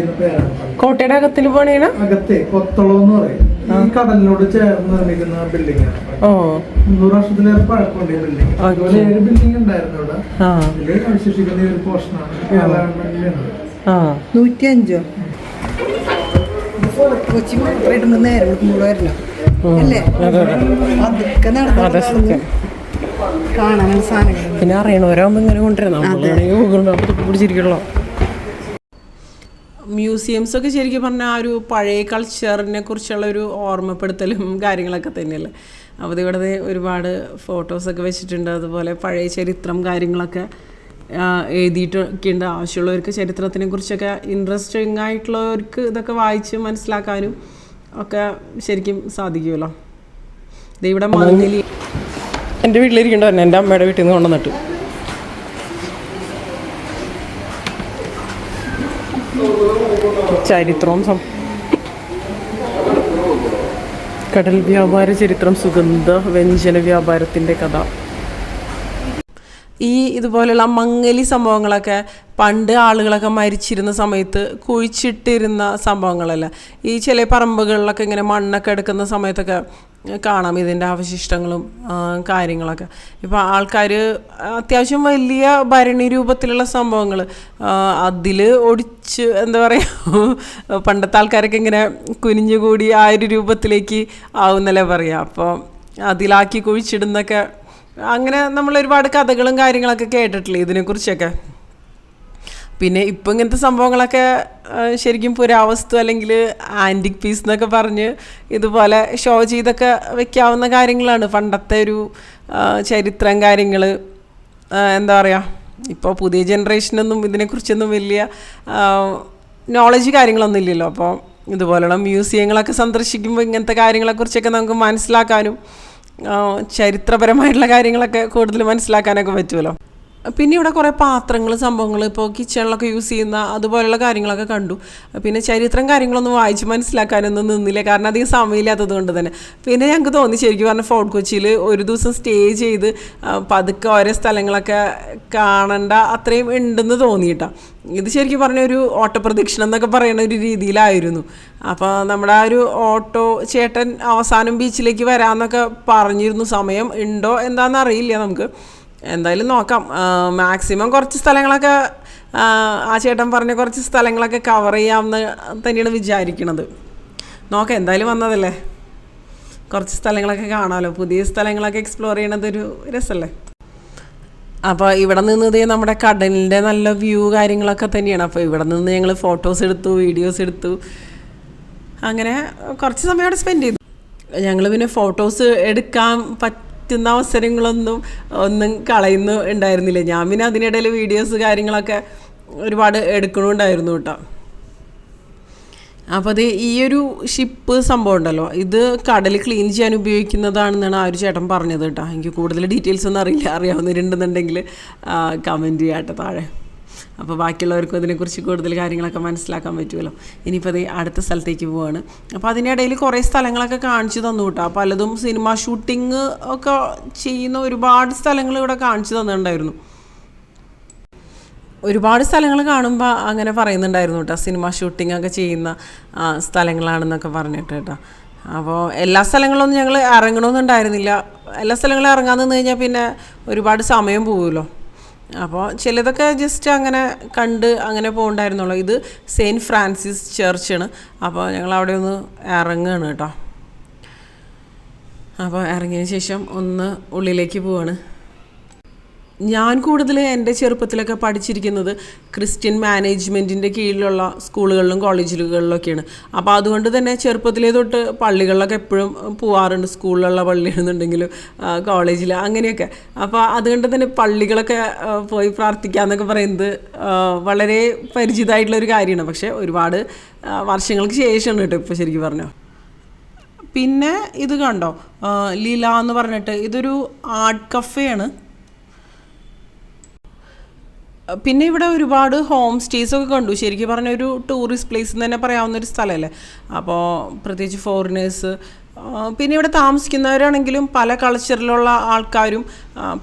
Speaker 1: കോട്ടയുടെ അകത്തിൽ പോണേന
Speaker 2: കടലിനോട് ചേർന്ന് നിർമ്മിക്കുന്ന ബിൽഡിംഗ്. 300 വർഷത്തിലേറെ പഴക്കമുണ്ട് ഈ ബിൽഡിംഗ്. 7 ബിൽഡിംഗ് ഉണ്ടായിരുന്നു ഇവിടെ. അവശേഷിക്കുന്ന ഒരു പോർഷനാണ്
Speaker 3: 105 കൊച്ചി മാത്രമായിട്ട് നേരെ വരില്ല അല്ലേ? അതൊക്കെ നടന്നു കാണാനുള്ള സാധനങ്ങൾ
Speaker 1: പിന്നെ അറിയണവരാകുമ്പോൾ ഇങ്ങനെ കൊണ്ടുവരണം പിടിച്ചിരിക്കണല്ലോ. മ്യൂസിയംസൊക്കെ ശരിക്കും പറഞ്ഞാൽ ആ ഒരു പഴയ കൾച്ചറിനെ കുറിച്ചുള്ള ഒരു ഓർമ്മപ്പെടുത്തലും കാര്യങ്ങളൊക്കെ തന്നെയല്ലേ. അപ്പോൾ ഇവിടെ ഒരുപാട് ഫോട്ടോസൊക്കെ വെച്ചിട്ടുണ്ട്. അതുപോലെ പഴയ ചരിത്രം കാര്യങ്ങളൊക്കെ എഴുതിയിട്ടൊക്കെ ഉണ്ട്. ആവശ്യമുള്ളവർക്ക് ചരിത്രത്തിനെ കുറിച്ചൊക്കെ ഇൻട്രസ്റ്റിംഗ് ആയിട്ടുള്ളവർക്ക് ഇതൊക്കെ വായിച്ച് മനസ്സിലാക്കാനും ഒക്കെ ശരിക്കും സാധിക്കുമല്ലോ. ഇത് ഇവിടെ മങ്ങലി എൻ്റെ വീട്ടിലിരിക്കണ്ടോ തന്നെ, എൻ്റെ അമ്മയുടെ വീട്ടിൽ നിന്ന് കൊണ്ടുവന്നിട്ട്. ചരിത്രവും കടൽ വ്യാപാര ചരിത്രം, സുഗന്ധ വ്യഞ്ജന വ്യാപാരത്തിൻ്റെ കഥ. ഈ ഇതുപോലെയുള്ള മങ്ങലി സംഭവങ്ങളൊക്കെ പണ്ട് ആളുകളൊക്കെ മരിച്ചിരുന്ന സമയത്ത് കുഴിച്ചിട്ടിരുന്ന സംഭവങ്ങളല്ല. ഈ ചില പറമ്പുകളിലൊക്കെ ഇങ്ങനെ മണ്ണൊക്കെ എടുക്കുന്ന സമയത്തൊക്കെ കാണാം ഇതിൻ്റെ അവശിഷ്ടങ്ങളും കാര്യങ്ങളൊക്കെ. ഇപ്പോൾ ആൾക്കാർ അത്യാവശ്യം വലിയ ഭരണി രൂപത്തിലുള്ള സംഭവങ്ങൾ അതിൽ ഒടിച്ച് എന്താ പറയുക, പണ്ടത്തെ ആൾക്കാരൊക്കെ ഇങ്ങനെ കുനിഞ്ഞുകൂടി ആ ഒരു രൂപത്തിലേക്ക് ആവുന്നല്ലേ പറയുക. അപ്പോൾ അതിലാക്കി കുഴിച്ചിടുന്നൊക്കെ അങ്ങനെ നമ്മൾ ഒരുപാട് കഥകളും കാര്യങ്ങളൊക്കെ കേട്ടിട്ടില്ലേ ഇതിനെക്കുറിച്ചൊക്കെ. പിന്നെ ഇപ്പം ഇങ്ങനത്തെ സംഭവങ്ങളൊക്കെ ശരിക്കും പുരാവസ്തു അല്ലെങ്കിൽ ആൻറ്റിക് പീസ് എന്നൊക്കെ പറഞ്ഞ് ഇതുപോലെ ഷോ ചെയ്തൊക്കെ വെക്കാവുന്ന കാര്യങ്ങളാണ്. പണ്ടത്തെ ഒരു ചരിത്രം കാര്യങ്ങൾ എന്താ പറയുക, ഇപ്പോൾ പുതിയ ജനറേഷനൊന്നും ഇതിനെക്കുറിച്ചൊന്നും വലിയ നോളജ് കാര്യങ്ങളൊന്നും ഇല്ലല്ലോ. അപ്പോൾ ഇതുപോലുള്ള മ്യൂസിയങ്ങളൊക്കെ സന്ദർശിക്കുമ്പോൾ ഇങ്ങനത്തെ കാര്യങ്ങളെക്കുറിച്ചൊക്കെ നമുക്ക് മനസ്സിലാക്കാനും ചരിത്രപരമായിട്ടുള്ള കാര്യങ്ങളൊക്കെ കൂടുതൽ മനസ്സിലാക്കാനൊക്കെ പറ്റുമല്ലോ. പിന്നെ ഇവിടെ കുറേ പാത്രങ്ങൾ, സംഭവങ്ങൾ ഇപ്പോൾ കിച്ചണിലൊക്കെ യൂസ് ചെയ്യുന്ന അതുപോലെയുള്ള കാര്യങ്ങളൊക്കെ കണ്ടു. പിന്നെ ചരിത്രം കാര്യങ്ങളൊന്നും വായിച്ച് മനസ്സിലാക്കാനൊന്നും നിന്നില്ല, കാരണം അധികം സമയമില്ലാത്തത് കൊണ്ട് തന്നെ. പിന്നെ ഞങ്ങൾക്ക് തോന്നി ശരിക്കും പറഞ്ഞാൽ ഫോർട്ട് കൊച്ചിയിൽ ഒരു ദിവസം സ്റ്റേ ചെയ്ത് പതുക്കെ ഓരോ സ്ഥലങ്ങളൊക്കെ കാണണ്ട അത്രയും ഉണ്ടെന്ന് തോന്നിയിട്ടാണ്. ഇത് ശരിക്കും പറഞ്ഞ ഒരു ഓട്ടപ്രദക്ഷിണം എന്നൊക്കെ പറയുന്ന ഒരു രീതിയിലായിരുന്നു. അപ്പോൾ നമ്മുടെ ആ ഒരു ഓട്ടോ ചേട്ടൻ അവസാനം ബീച്ചിലേക്ക് വരാമെന്നൊക്കെ പറഞ്ഞിരുന്നു. സമയം ഉണ്ടോ എന്താണെന്ന് അറിയില്ല, നമുക്ക് എന്തായാലും നോക്കാം. മാക്സിമം കുറച്ച് സ്ഥലങ്ങളൊക്കെ ആ ചേട്ടൻ പറഞ്ഞ കുറച്ച് സ്ഥലങ്ങളൊക്കെ കവർ ചെയ്യാമെന്ന് തന്നെയാണ് വിചാരിക്കണത്. നോക്കാം, എന്തായാലും വന്നതല്ലേ, കുറച്ച് സ്ഥലങ്ങളൊക്കെ കാണാമല്ലോ. പുതിയ സ്ഥലങ്ങളൊക്കെ എക്സ്പ്ലോർ ചെയ്യണതൊരു രസമല്ലേ. അപ്പോൾ ഇവിടെ നിന്ന് നമ്മുടെ കടലിൻ്റെ നല്ല വ്യൂ കാര്യങ്ങളൊക്കെ തന്നെയാണ്. അപ്പോൾ ഇവിടെ നിന്ന് ഞങ്ങൾ ഫോട്ടോസ് എടുത്തു, വീഡിയോസ് എടുത്തു, അങ്ങനെ കുറച്ച് സമയം അവിടെ സ്പെൻഡ് ചെയ്തു. ഞങ്ങൾ പിന്നെ ഫോട്ടോസ് എടുക്കാൻ പറ്റുന്ന അവസരങ്ങളൊന്നും കളയുന്നുണ്ടായിരുന്നില്ല. ഞാൻ പിന്നെ അതിനിടയിൽ വീഡിയോസ് കാര്യങ്ങളൊക്കെ ഒരുപാട് എടുക്കണമുണ്ടായിരുന്നു കേട്ടോ. അപ്പോൾ അത് ഈ ഒരു ഷിപ്പ് സംഭവം ഉണ്ടല്ലോ, ഇത് കടൽ ക്ലീൻ ചെയ്യാൻ ഉപയോഗിക്കുന്നതാണെന്നാണ് ആ ഒരു ചേട്ടൻ പറഞ്ഞത് കേട്ടോ. എനിക്ക് കൂടുതൽ ഡീറ്റെയിൽസ് ഒന്നും അറിയില്ല, അറിയാവുന്നവരുണ്ടെന്നുണ്ടെങ്കിൽ കമൻറ്റ് ചെയ്യാം കേട്ടോ താഴെ. അപ്പോൾ ബാക്കിയുള്ളവർക്കും അതിനെക്കുറിച്ച് കൂടുതൽ കാര്യങ്ങളൊക്കെ മനസ്സിലാക്കാൻ പറ്റുമല്ലോ. ഇനിയിപ്പോൾ അത് അടുത്ത സ്ഥലത്തേക്ക് പോവുകയാണ്. അപ്പോൾ അതിനിടയിൽ കുറേ സ്ഥലങ്ങളൊക്കെ കാണിച്ചു തന്നു കേട്ടോ. പലതും സിനിമ ഷൂട്ടിങ് ഒക്കെ ചെയ്യുന്ന ഒരുപാട് സ്ഥലങ്ങൾ ഇവിടെ കാണിച്ചു തന്നിട്ടുണ്ടായിരുന്നു. ഒരുപാട് സ്ഥലങ്ങൾ കാണുമ്പോൾ അങ്ങനെ പറയുന്നുണ്ടായിരുന്നു കേട്ടോ, സിനിമ ഷൂട്ടിംഗ് ഒക്കെ ചെയ്യുന്ന സ്ഥലങ്ങളാണെന്നൊക്കെ പറഞ്ഞിട്ട് കേട്ടോ. അപ്പോൾ എല്ലാ സ്ഥലങ്ങളിലൊന്നും ഞങ്ങൾ ഇറങ്ങണമെന്നുണ്ടായിരുന്നില്ല. എല്ലാ സ്ഥലങ്ങളും ഇറങ്ങാൻ നിന്ന് കഴിഞ്ഞാൽ പിന്നെ ഒരുപാട് സമയം പോകുമല്ലോ. അപ്പോൾ ചിലതൊക്കെ ജസ്റ്റ് അങ്ങനെ കണ്ട് അങ്ങനെ പോകണ്ടായിരുന്നുള്ളൂ. ഇത് സെയിൻറ്റ് ഫ്രാൻസിസ് ചർച്ചാണ്. അപ്പോൾ ഞങ്ങൾ അവിടെ ഒന്ന് ഇറങ്ങുകയാണ് കേട്ടോ. അപ്പോൾ ഇറങ്ങിയതിന് ശേഷം ഒന്ന് ഉള്ളിലേക്ക് പോവാണ്. ഞാൻ കൂടുതൽ എൻ്റെ ചെറുപ്പത്തിലൊക്കെ പഠിച്ചിരിക്കുന്നത് ക്രിസ്ത്യൻ മാനേജ്മെൻറ്റിൻ്റെ കീഴിലുള്ള സ്കൂളുകളിലും കോളേജുകളിലൊക്കെയാണ്. അപ്പോൾ അതുകൊണ്ട് തന്നെ ചെറുപ്പത്തിലേ തൊട്ട് പള്ളികളിലൊക്കെ എപ്പോഴും പോവാറുണ്ട്. സ്കൂളിലുള്ള പള്ളിയാണെന്നുണ്ടെങ്കിലും കോളേജിൽ അങ്ങനെയൊക്കെ. അപ്പോൾ അതുകൊണ്ട് തന്നെ പള്ളികളൊക്കെ പോയി പ്രാർത്ഥിക്കാമെന്നൊക്കെ പറയുന്നത് വളരെ പരിചിതമായിട്ടുള്ളൊരു കാര്യമാണ്. പക്ഷേ ഒരുപാട് വർഷങ്ങൾക്ക് ശേഷമാണ് കേട്ടോ ഇപ്പോൾ ശരിക്കും പറഞ്ഞോ. പിന്നെ ഇത് കണ്ടോ, ലീല എന്ന് പറഞ്ഞിട്ട് ഇതൊരു ആർട്ട് കഫേയാണ്. പിന്നെ ഇവിടെ ഒരുപാട് ഹോം സ്റ്റേസൊക്കെ കണ്ടു. ശരിക്കും പറഞ്ഞ ഒരു ടൂറിസ്റ്റ് പ്ലേസ് എന്ന് തന്നെ പറയാവുന്നൊരു സ്ഥലമല്ലേ. അപ്പോൾ പ്രത്യേകിച്ച് ഫോറിനേഴ്സ്, പിന്നെ ഇവിടെ താമസിക്കുന്നവരാണെങ്കിലും പല കൾച്ചറിലുള്ള ആൾക്കാരും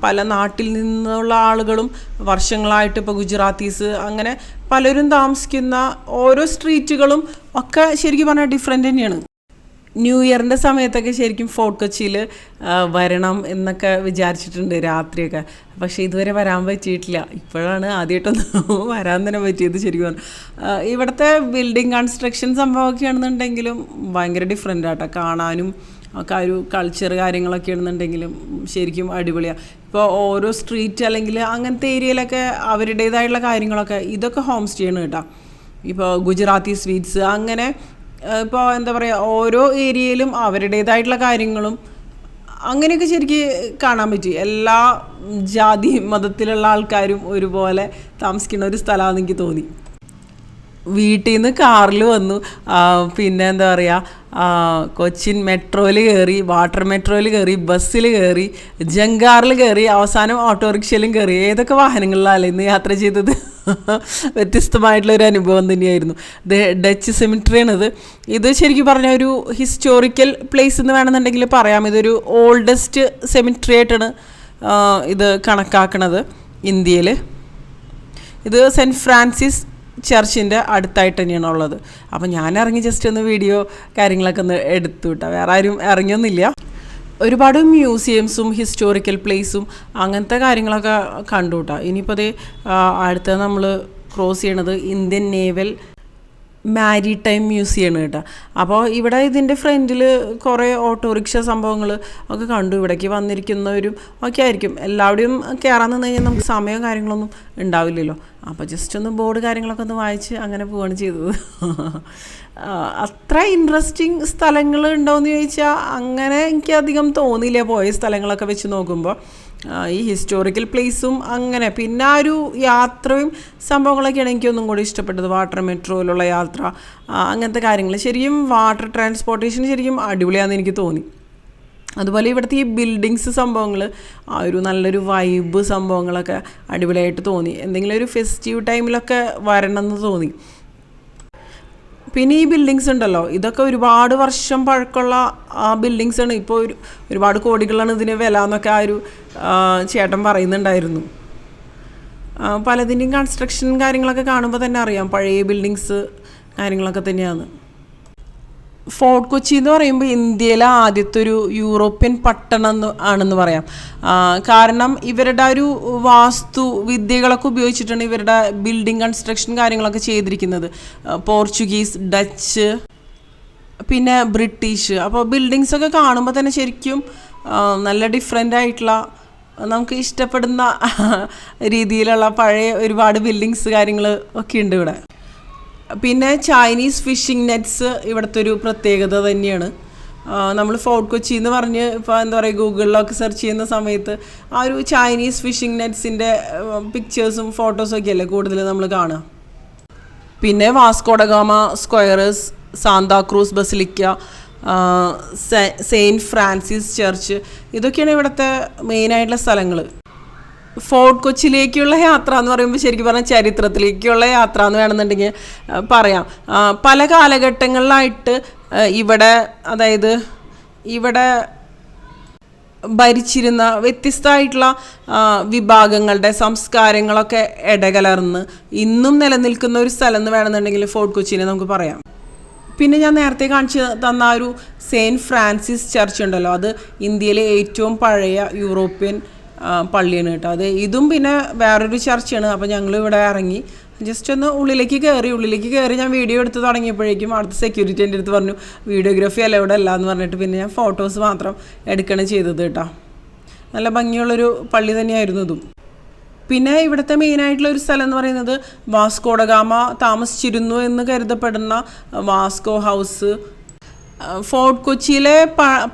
Speaker 1: പല നാട്ടിൽ നിന്നുള്ള ആളുകളും വർഷങ്ങളായിട്ട് ഇപ്പോൾ ഗുജറാത്തീസ് അങ്ങനെ പലരും താമസിക്കുന്ന ഓരോ സ്ട്രീറ്റുകളും ഒക്കെ ശരിക്കും പറഞ്ഞാൽ ഡിഫറെൻ്റ് തന്നെയാണ്. ന്യൂ ഇയറിൻ്റെ സമയത്തൊക്കെ ശരിക്കും ഫോർട്ട് കൊച്ചിയിൽ വരണം എന്നൊക്കെ വിചാരിച്ചിട്ടുണ്ട് രാത്രിയൊക്കെ. പക്ഷേ ഇതുവരെ വരാൻ പറ്റിയിട്ടില്ല. ഇപ്പോഴാണ് ആദ്യമായിട്ടൊന്ന് വരാൻ തന്നെ പറ്റിയത്. ശരിക്കും പറഞ്ഞു ഇവിടുത്തെ ബിൽഡിംഗ് കൺസ്ട്രക്ഷൻ സംഭവമൊക്കെ ആണെന്നുണ്ടെങ്കിലും ഭയങ്കര ഡിഫറെൻ്റ് ആട്ടോ. കാണാനും ഒക്കെ ഒരു കൾച്ചർ കാര്യങ്ങളൊക്കെ ആണെന്നുണ്ടെങ്കിലും ശരിക്കും അടിപൊളിയാണ്. ഇപ്പോൾ ഓരോ സ്ട്രീറ്റ് അല്ലെങ്കിൽ അങ്ങനത്തെ ഏരിയയിലൊക്കെ അവരുടേതായിട്ടുള്ള കാര്യങ്ങളൊക്കെ ഇതൊക്കെ ഹോം സ്റ്റേ ആണ് കേട്ടോ. ഇപ്പോൾ ഗുജറാത്തി സ്വീറ്റ്സ് അങ്ങനെ ഇപ്പോൾ എന്താ പറയുക, ഓരോ ഏരിയയിലും അവരുടേതായിട്ടുള്ള കാര്യങ്ങളും അങ്ങനെയൊക്കെ ശരിക്കും കാണാൻ പറ്റി. എല്ലാ ജാതി മതത്തിലുള്ള ആൾക്കാരും ഒരുപോലെ താമസിക്കുന്ന ഒരു സ്ഥലമാണെന്ന് എനിക്ക് തോന്നി. വീട്ടിൽ നിന്ന് കാറിൽ വന്നു, പിന്നെ എന്താ പറയുക, കൊച്ചിൻ മെട്രോയിൽ കയറി, വാട്ടർ മെട്രോയിൽ കയറി, ബസ്സിൽ കയറി, ജങ്കാറിൽ കയറി, അവസാനം ഓട്ടോറിക്ഷയിലും കയറി. ഏതൊക്കെ വാഹനങ്ങളിലാണ് ഇന്ന് യാത്ര ചെയ്തത്. വ്യത്യസ്തമായിട്ടുള്ളൊരു അനുഭവം തന്നെയായിരുന്നു. ഡച്ച് സെമിട്രിയാണിത്. ഇത് ശരിക്കും പറഞ്ഞാൽ ഒരു ഹിസ്റ്റോറിക്കൽ പ്ലേസ് എന്ന് വേണമെന്നുണ്ടെങ്കിൽ പറയാം. ഇതൊരു ഓൾഡസ്റ്റ് സെമിട്രി ആയിട്ടാണ് ഇത് കണക്കാക്കണത് ഇന്ത്യയിൽ. ഇത് സെൻറ്റ് ഫ്രാൻസിസ് ചർച്ചിൻ്റെ അടുത്തായിട്ട് തന്നെയാണ് ഉള്ളത്. അപ്പോൾ ഞാൻ ഇറങ്ങി ജസ്റ്റ് ഒന്ന് വീഡിയോ കാര്യങ്ങളൊക്കെ ഒന്ന് എടുത്തു വിട്ടാൽ, വേറെ ആരും ഇറങ്ങിയൊന്നുമില്ല. ഒരുപാട് മ്യൂസിയംസും ഹിസ്റ്റോറിക്കൽ പ്ലേസും അങ്ങനത്തെ കാര്യങ്ങളൊക്കെ കണ്ടു കേട്ടോ. ഇനിയിപ്പോൾ അത് അടുത്ത നമ്മൾ ക്രോസ് ചെയ്യണത് ഇന്ത്യൻ നേവൽ മാരിടൈം മ്യൂസിയമാണ് കേട്ടോ. അപ്പോൾ ഇവിടെ ഇതിൻ്റെ ഫ്രണ്ടിൽ കുറേ ഓട്ടോറിക്ഷ സംഭവങ്ങൾ ഒക്കെ കണ്ടു. ഇവിടേക്ക് വന്നിരിക്കുന്നവരും ഒക്കെ ആയിരിക്കും. എല്ലാവരുടെയും കയറാൻ നിന്ന് കഴിഞ്ഞാൽ നമുക്ക് സമയം കാര്യങ്ങളൊന്നും ഉണ്ടാവില്ലല്ലോ. അപ്പോൾ ജസ്റ്റ് ഒന്ന് ബോർഡ് കാര്യങ്ങളൊക്കെ ഒന്ന് വായിച്ച് അങ്ങനെ പോവുകയാണ് ചെയ്തത്. അത്ര ഇൻട്രസ്റ്റിംഗ് സ്ഥലങ്ങൾ ഉണ്ടോയെന്ന് ചോദിച്ചാൽ അങ്ങനെ എനിക്കധികം തോന്നിയില്ല പോയ സ്ഥലങ്ങളൊക്കെ വെച്ച് നോക്കുമ്പോൾ. ഈ ഹിസ്റ്റോറിക്കൽ പ്ലേസും അങ്ങനെ പിന്നെ ആ ഒരു യാത്രയും സംഭവങ്ങളൊക്കെയാണ് എനിക്കൊന്നും കൂടി ഇഷ്ടപ്പെട്ടത്. വാട്ടർ മെട്രോയിലുള്ള യാത്ര അങ്ങനത്തെ കാര്യങ്ങൾ ശരിക്കും വാട്ടർ ട്രാൻസ്പോർട്ടേഷൻ ശരിക്കും അടിപൊളിയാണെന്ന് എനിക്ക് തോന്നി. അതുപോലെ ഇവിടുത്തെ ഈ ബിൽഡിങ്സ് സംഭവങ്ങൾ ആ ഒരു നല്ലൊരു വൈബ് സംഭവങ്ങളൊക്കെ അടിപൊളിയായിട്ട് തോന്നി. എന്തെങ്കിലും ഒരു ഫെസ്റ്റീവ് ടൈമിലൊക്കെ വരണമെന്ന് തോന്നി. പിന്നെ ഈ ബിൽഡിങ്സ് ഉണ്ടല്ലോ, ഇതൊക്കെ ഒരുപാട് വർഷം പഴക്കമുള്ള ബിൽഡിങ്സാണ്. ഇപ്പോൾ ഒരുപാട് കോടികളാണ് ഇതിന് വില എന്നൊക്കെ ആ ഒരു ചേട്ടൻ പറയുന്നുണ്ടായിരുന്നു. പലതിൻ്റെയും കൺസ്ട്രക്ഷൻ കാര്യങ്ങളൊക്കെ കാണുമ്പോൾ തന്നെ അറിയാം പഴയ ബിൽഡിങ്സ് കാര്യങ്ങളൊക്കെ തന്നെയാണ്. ഫോർട്ട് കൊച്ചി എന്ന് പറയുമ്പോൾ ഇന്ത്യയിലെ ആദ്യത്തെ ഒരു യൂറോപ്യൻ പട്ടണം ആണെന്ന് പറയാം. കാരണം ഇവരുടെ ഒരു വാസ്തു വിദ്യകളൊക്കെ ഉപയോഗിച്ചിട്ടാണ് ഇവരുടെ ബിൽഡിംഗ് കൺസ്ട്രക്ഷൻ കാര്യങ്ങളൊക്കെ ചെയ്തിരിക്കുന്നത്. പോർച്ചുഗീസ്, ഡച്ച്, പിന്നെ ബ്രിട്ടീഷ്. അപ്പോൾ ബിൽഡിങ്സൊക്കെ കാണുമ്പോൾ തന്നെ ശരിക്കും നല്ല ഡിഫറെൻ്റ് ആയിട്ടുള്ള നമുക്ക് ഇഷ്ടപ്പെടുന്ന രീതിയിലുള്ള പഴയ ഒരുപാട് ബിൽഡിങ്സ് കാര്യങ്ങൾ ഒക്കെ ഉണ്ട് ഇവിടെ. പിന്നെ ചൈനീസ് ഫിഷിംഗ് നെറ്റ്സ് ഇവിടുത്തെ ഒരു പ്രത്യേകത തന്നെയാണ്. നമ്മൾ ഫോർട്ട് കൊച്ചി എന്ന് പറഞ്ഞ് ഇപ്പോൾ എന്താ പറയുക ഗൂഗിളിലൊക്കെ സെർച്ച് ചെയ്യുന്ന സമയത്ത് ആ ഒരു ചൈനീസ് ഫിഷിംഗ് നെറ്റ്സിൻ്റെ പിക്ചേഴ്സും ഫോട്ടോസും ഒക്കെ അല്ലേ കൂടുതൽ നമ്മൾ കാണുക. പിന്നെ Vasco da Gama squares, Santa Cruz basilica, saint Francis church, ഇതൊക്കെയാണ് ഇവിടുത്തെ മെയിനായിട്ടുള്ള സ്ഥലങ്ങൾ. ഫോർട്ട് കൊച്ചിയിലേക്കുള്ള യാത്ര എന്ന് പറയുമ്പോൾ ശരിക്കും പറഞ്ഞാൽ ചരിത്രത്തിലേക്കുള്ള യാത്ര എന്ന് വേണമെന്നുണ്ടെങ്കിൽ പറയാം. പല കാലഘട്ടങ്ങളിലായിട്ട് ഇവിടെ, അതായത് ഇവിടെ ഭരിച്ചിരുന്ന വ്യത്യസ്തമായിട്ടുള്ള വിഭാഗങ്ങളുടെ സംസ്കാരങ്ങളൊക്കെ ഇടകലർന്ന് ഇന്നും നിലനിൽക്കുന്ന ഒരു സ്ഥലം എന്ന് വേണമെന്നുണ്ടെങ്കിൽ ഫോർട്ട് കൊച്ചിനെ നമുക്ക് പറയാം. പിന്നെ ഞാൻ നേരത്തെ കാണിച്ചു തന്ന ഒരു സെയിൻറ്റ് ഫ്രാൻസിസ് ചർച്ച് ഉണ്ടല്ലോ, അത് ഇന്ത്യയിലെ ഏറ്റവും പഴയ യൂറോപ്യൻ പള്ളിയാണ് കേട്ടോ. അത് ഇതും പിന്നെ വേറൊരു ചർച്ചാണ്. അപ്പോൾ ഞങ്ങൾ ഇവിടെ ഇറങ്ങി ജസ്റ്റ് ഒന്ന് ഉള്ളിലേക്ക് കയറി ഞാൻ വീഡിയോ എടുത്ത് തുടങ്ങിയപ്പോഴേക്കും അവിടുത്തെ സെക്യൂരിറ്റി എൻ്റെ അടുത്ത് പറഞ്ഞു വീഡിയോഗ്രാഫി അല്ല ഇവിടെ അല്ല എന്ന് പറഞ്ഞിട്ട് പിന്നെ ഞാൻ ഫോട്ടോസ് മാത്രം എടുക്കണം ചെയ്തത് കേട്ടോ. നല്ല ഭംഗിയുള്ളൊരു പള്ളി തന്നെയായിരുന്നു ഇതും. പിന്നെ ഇവിടുത്തെ മെയിനായിട്ടുള്ള ഒരു സ്ഥലം എന്ന് പറയുന്നത് വാസ്കോ ഡ ഗാമ താമസിച്ചിരുന്നു എന്ന് കരുതപ്പെടുന്ന വാസ്കോ ഹൗസ്. ഫോർട്ട് കൊച്ചിയിലെ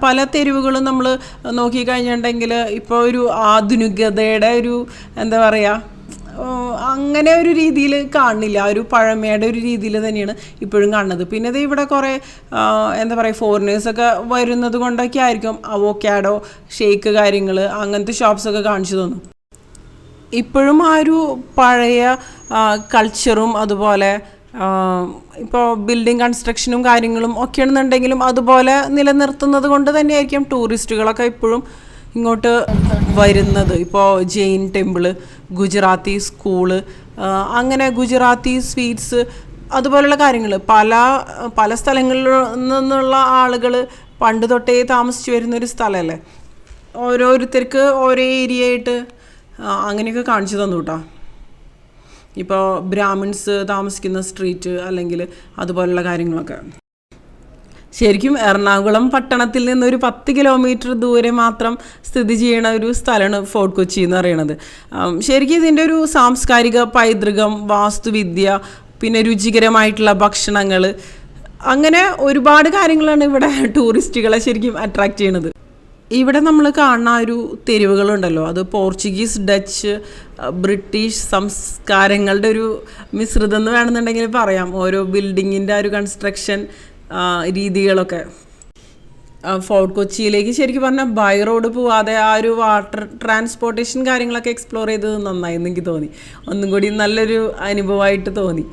Speaker 1: പല തെരുവുകളും നമ്മൾ നോക്കിക്കഴിഞ്ഞിട്ടുണ്ടെങ്കിൽ ഇപ്പോൾ ഒരു ആധുനികതയുടെ ഒരു എന്താ പറയുക അങ്ങനെ ഒരു രീതിയിൽ കാണുന്നില്ല, ഒരു പഴമയുടെ ഒരു രീതിയിൽ തന്നെയാണ് ഇപ്പോഴും കാണുന്നത്. പിന്നെ ഇത് ഇവിടെ കുറേ എന്താ പറയുക ഫോറിനേഴ്സൊക്കെ വരുന്നത് കൊണ്ടൊക്കെ ആയിരിക്കും അവോക്കാഡോ ഷേക്ക് കാര്യങ്ങൾ അങ്ങനത്തെ ഷോപ്സൊക്കെ കാണിച്ചു തന്നു. ഇപ്പോഴും ആ ഒരു പഴയ കൾച്ചറും അതുപോലെ ഇപ്പോൾ ബിൽഡിംഗ് കൺസ്ട്രക്ഷനും കാര്യങ്ങളും ഒക്കെ ആണെന്നുണ്ടെങ്കിലും അതുപോലെ നിലനിർത്തുന്നത് കൊണ്ട് തന്നെയായിരിക്കും ടൂറിസ്റ്റുകളൊക്കെ ഇപ്പോഴും ഇങ്ങോട്ട് വരുന്നത്. ഇപ്പോൾ ജെയിൻ ടെമ്പിള്, ഗുജറാത്തി സ്കൂള്, അങ്ങനെ ഗുജറാത്തി സ്വീറ്റ്സ് അതുപോലുള്ള കാര്യങ്ങൾ പല സ്ഥലങ്ങളിൽ നിന്നുള്ള ആളുകൾ പണ്ട് തൊട്ടേ താമസിച്ചു വരുന്നൊരു സ്ഥലമല്ലേ. ഓരോരുത്തർക്ക് ഓരോ ഏരിയ ആയിട്ട് അങ്ങനെയൊക്കെ കാണിച്ചു തന്നു കേട്ടോ. ഇപ്പോൾ ബ്രാഹ്മിൻസ് താമസിക്കുന്ന സ്ട്രീറ്റ് അല്ലെങ്കിൽ അതുപോലുള്ള കാര്യങ്ങളൊക്കെ. ശരിക്കും എറണാകുളം പട്ടണത്തിൽ നിന്നൊരു 10 കിലോമീറ്റർ ദൂരെ മാത്രം സ്ഥിതി ചെയ്യുന്ന ഒരു സ്ഥലമാണ് ഫോർട്ട് കൊച്ചി എന്ന് പറയുന്നത്. ശരിക്കും ഇതിൻ്റെ ഒരു സാംസ്കാരിക പൈതൃകം, വാസ്തുവിദ്യ, പിന്നെ രുചികരമായിട്ടുള്ള ഭക്ഷണങ്ങൾ, അങ്ങനെ ഒരുപാട് കാര്യങ്ങളാണ് ഇവിടെ ടൂറിസ്റ്റുകളെ ശരിക്കും അട്രാക്റ്റ് ചെയ്യണത്. ഇവിടെ നമ്മൾ കാണുന്ന ഒരു തെരുവുകളുണ്ടല്ലോ, അത് പോർച്ചുഗീസ്, ഡച്ച്, ബ്രിട്ടീഷ് സംസ്കാരങ്ങളുടെ ഒരു മിശ്രിതം എന്ന് വേണമെന്നുണ്ടെങ്കിൽ പറയാം. ഓരോ ബിൽഡിങ്ങിൻ്റെ ഒരു കൺസ്ട്രക്ഷൻ രീതികളൊക്കെ. ഫോർട്ട് കൊച്ചിയിലേക്ക് ശരിക്കും പറഞ്ഞാൽ ബൈ റോഡ് പോവാതെ ആ ഒരു വാട്ടർ ട്രാൻസ്പോർട്ടേഷൻ കാര്യങ്ങളൊക്കെ എക്സ്പ്ലോർ ചെയ്തത് നന്നായെന്ന് എനിക്ക് തോന്നി. ഒന്നും കൂടി നല്ലൊരു അനുഭവമായിട്ട് തോന്നി.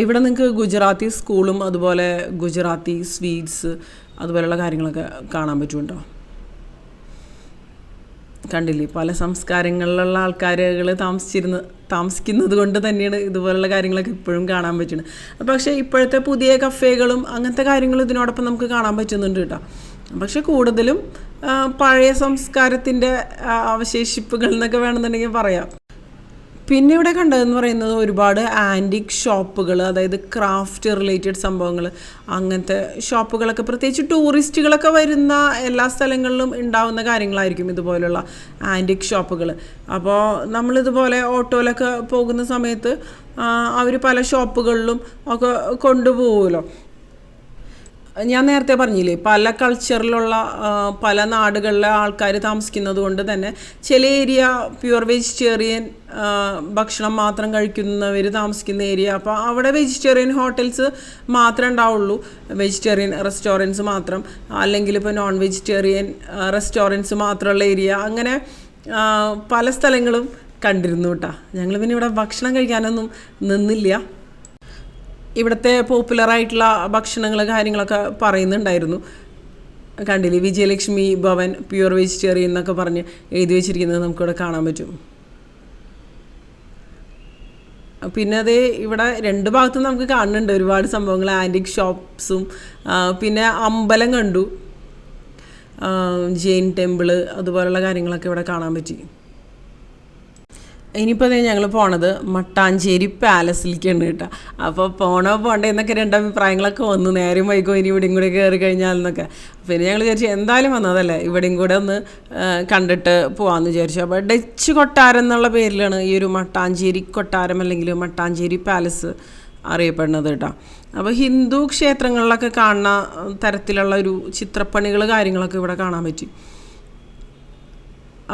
Speaker 1: ഇവിടെ നിങ്ങൾക്ക് ഗുജറാത്തി സ്കൂളും അതുപോലെ ഗുജറാത്തി സ്വീറ്റ്സ് അതുപോലെയുള്ള കാര്യങ്ങളൊക്കെ കാണാൻ പറ്റുമല്ലോ. കണ്ടില്ലേ, പല സംസ്കാരങ്ങളിലുള്ള ആൾക്കാരുകൾ താമസിക്കുന്നത് കൊണ്ട് തന്നെയാണ് ഇതുപോലുള്ള കാര്യങ്ങളൊക്കെ ഇപ്പോഴും കാണാൻ പറ്റുന്നത്. പക്ഷേ ഇപ്പോഴത്തെ പുതിയ കഫേകളും അങ്ങനത്തെ കാര്യങ്ങളും ഇതിനോടൊപ്പം നമുക്ക് കാണാൻ പറ്റുന്നുണ്ട് കേട്ടോ. പക്ഷെ കൂടുതലും പഴയ സംസ്കാരത്തിൻ്റെ അവശേഷിപ്പുകൾ എന്നൊക്കെ വേണമെന്നുണ്ടെങ്കിൽ പറയാം. പിന്നെ ഇവിടെ കണ്ടതെന്ന് പറയുന്നത് ഒരുപാട് ആൻറ്റിക് ഷോപ്പുകൾ, അതായത് ക്രാഫ്റ്റ് റിലേറ്റഡ് സംഭവങ്ങൾ, അങ്ങനത്തെ ഷോപ്പുകളൊക്കെ പ്രത്യേകിച്ച് ടൂറിസ്റ്റുകളൊക്കെ വരുന്ന എല്ലാ സ്ഥലങ്ങളിലും ഉണ്ടാവുന്ന കാര്യങ്ങളായിരിക്കും ഇതുപോലുള്ള ആൻറ്റിക് ഷോപ്പുകൾ. അപ്പോൾ നമ്മളിതുപോലെ ഓട്ടോയിലൊക്കെ പോകുന്ന സമയത്ത് അവർ പല ഷോപ്പുകളിലും ഒക്കെ കൊണ്ടുപോകുമല്ലോ. ഞാൻ നേരത്തെ പറഞ്ഞില്ലേ, പല കൾച്ചറിലുള്ള പല നാടുകളിലെ ആൾക്കാർ താമസിക്കുന്നത് കൊണ്ട് തന്നെ ചില ഏരിയ പ്യുവർ വെജിറ്റേറിയൻ ഭക്ഷണം മാത്രം കഴിക്കുന്നവർ താമസിക്കുന്ന ഏരിയ. അപ്പോൾ അവിടെ വെജിറ്റേറിയൻ ഹോട്ടൽസ് മാത്രമേ ഉണ്ടാവുള്ളൂ, വെജിറ്റേറിയൻ റെസ്റ്റോറൻറ്റ്സ് മാത്രം, അല്ലെങ്കിൽ ഇപ്പോൾ നോൺ വെജിറ്റേറിയൻ റെസ്റ്റോറൻറ്റ്സ് മാത്രമുള്ള ഏരിയ, അങ്ങനെ പല സ്ഥലങ്ങളും കണ്ടിരുന്നു കേട്ടോ. ഞങ്ങൾ പിന്നെ ഇവിടെ ഭക്ഷണം കഴിക്കാനൊന്നും നിന്നില്ല. ഇവിടുത്തെ പോപ്പുലറായിട്ടുള്ള ഭക്ഷണങ്ങൾ കാര്യങ്ങളൊക്കെ പറയുന്നുണ്ടായിരുന്നു. കണ്ടില്ലേ, വിജയലക്ഷ്മി ഭവൻ പ്യുവർ വെജിറ്റേറിയൻ എന്നൊക്കെ പറഞ്ഞ് എഴുതി വെച്ചിരിക്കുന്നത് നമുക്കിവിടെ കാണാൻ പറ്റും. പിന്നെ അതേ ഇവിടെ രണ്ട് ഭാഗത്തും നമുക്ക് കാണുന്നുണ്ട് ഒരുപാട് സംഭവങ്ങൾ, ആൻറ്റിക് ഷോപ്സും, പിന്നെ അമ്പലം കണ്ടു, ജെയിൻ ടെമ്പിള് അതുപോലുള്ള കാര്യങ്ങളൊക്കെ ഇവിടെ കാണാൻ പറ്റി. ഇനിയിപ്പോൾ ഞങ്ങൾ പോണത് മട്ടാഞ്ചേരി പാലസിലേക്കാണ് കേട്ടോ. അപ്പോൾ പോണ്ടേ എന്നൊക്കെ രണ്ടഭിപ്രായങ്ങളൊക്കെ വന്നു. നേരം വൈകോ ഇനി ഇവിടെയും കൂടെ കയറി കഴിഞ്ഞാൽ എന്നൊക്കെ. പിന്നെ ഞങ്ങൾ വിചാരിച്ചു എന്തായാലും വന്നതല്ലേ ഇവിടെയും കൂടെ ഒന്ന് കണ്ടിട്ട് പോകാമെന്ന് വിചാരിച്ചു. അപ്പോൾ ഡച്ച് കൊട്ടാരം എന്നുള്ള പേരിലാണ് ഈ ഒരു മട്ടാഞ്ചേരി കൊട്ടാരം അല്ലെങ്കിൽ മട്ടാഞ്ചേരി പാലസ് അറിയപ്പെടുന്നത് കേട്ടോ. അപ്പോൾ ഹിന്ദു ക്ഷേത്രങ്ങളിലൊക്കെ കാണുന്ന തരത്തിലുള്ള ഒരു ചിത്രപ്പണികൾ കാര്യങ്ങളൊക്കെ ഇവിടെ കാണാൻ പറ്റി.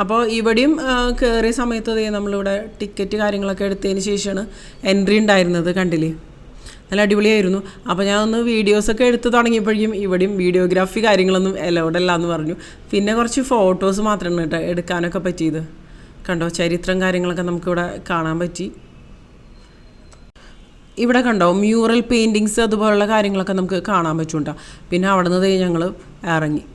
Speaker 1: അപ്പോൾ ഇവിടെയും കയറിയ സമയത്ത് നമ്മളിവിടെ ടിക്കറ്റ് കാര്യങ്ങളൊക്കെ എടുത്തതിന് ശേഷമാണ് എൻട്രി ഉണ്ടായിരുന്നത്. കണ്ടില്ലേ, നല്ല അടിപൊളിയായിരുന്നു. അപ്പോൾ ഞാൻ ഒന്ന് വീഡിയോസൊക്കെ എടുത്ത് തുടങ്ങിയപ്പോഴേക്കും ഇവിടെയും വീഡിയോഗ്രാഫി കാര്യങ്ങളൊന്നും അലൗഡ് അല്ല എന്ന് പറഞ്ഞു. പിന്നെ കുറച്ച് ഫോട്ടോസ് മാത്രമാണ് കേട്ടോ എടുക്കാനൊക്കെ പറ്റിയത്. കണ്ടോ, ചരിത്രം കാര്യങ്ങളൊക്കെ നമുക്കിവിടെ കാണാൻ പറ്റി. ഇവിടെ കണ്ടോ മ്യൂറൽ പെയിൻറ്റിങ്സ് അതുപോലുള്ള കാര്യങ്ങളൊക്കെ നമുക്ക് കാണാൻ പറ്റും. പിന്നെ അവിടെ നിന്ന് ഞങ്ങൾ ഇറങ്ങി.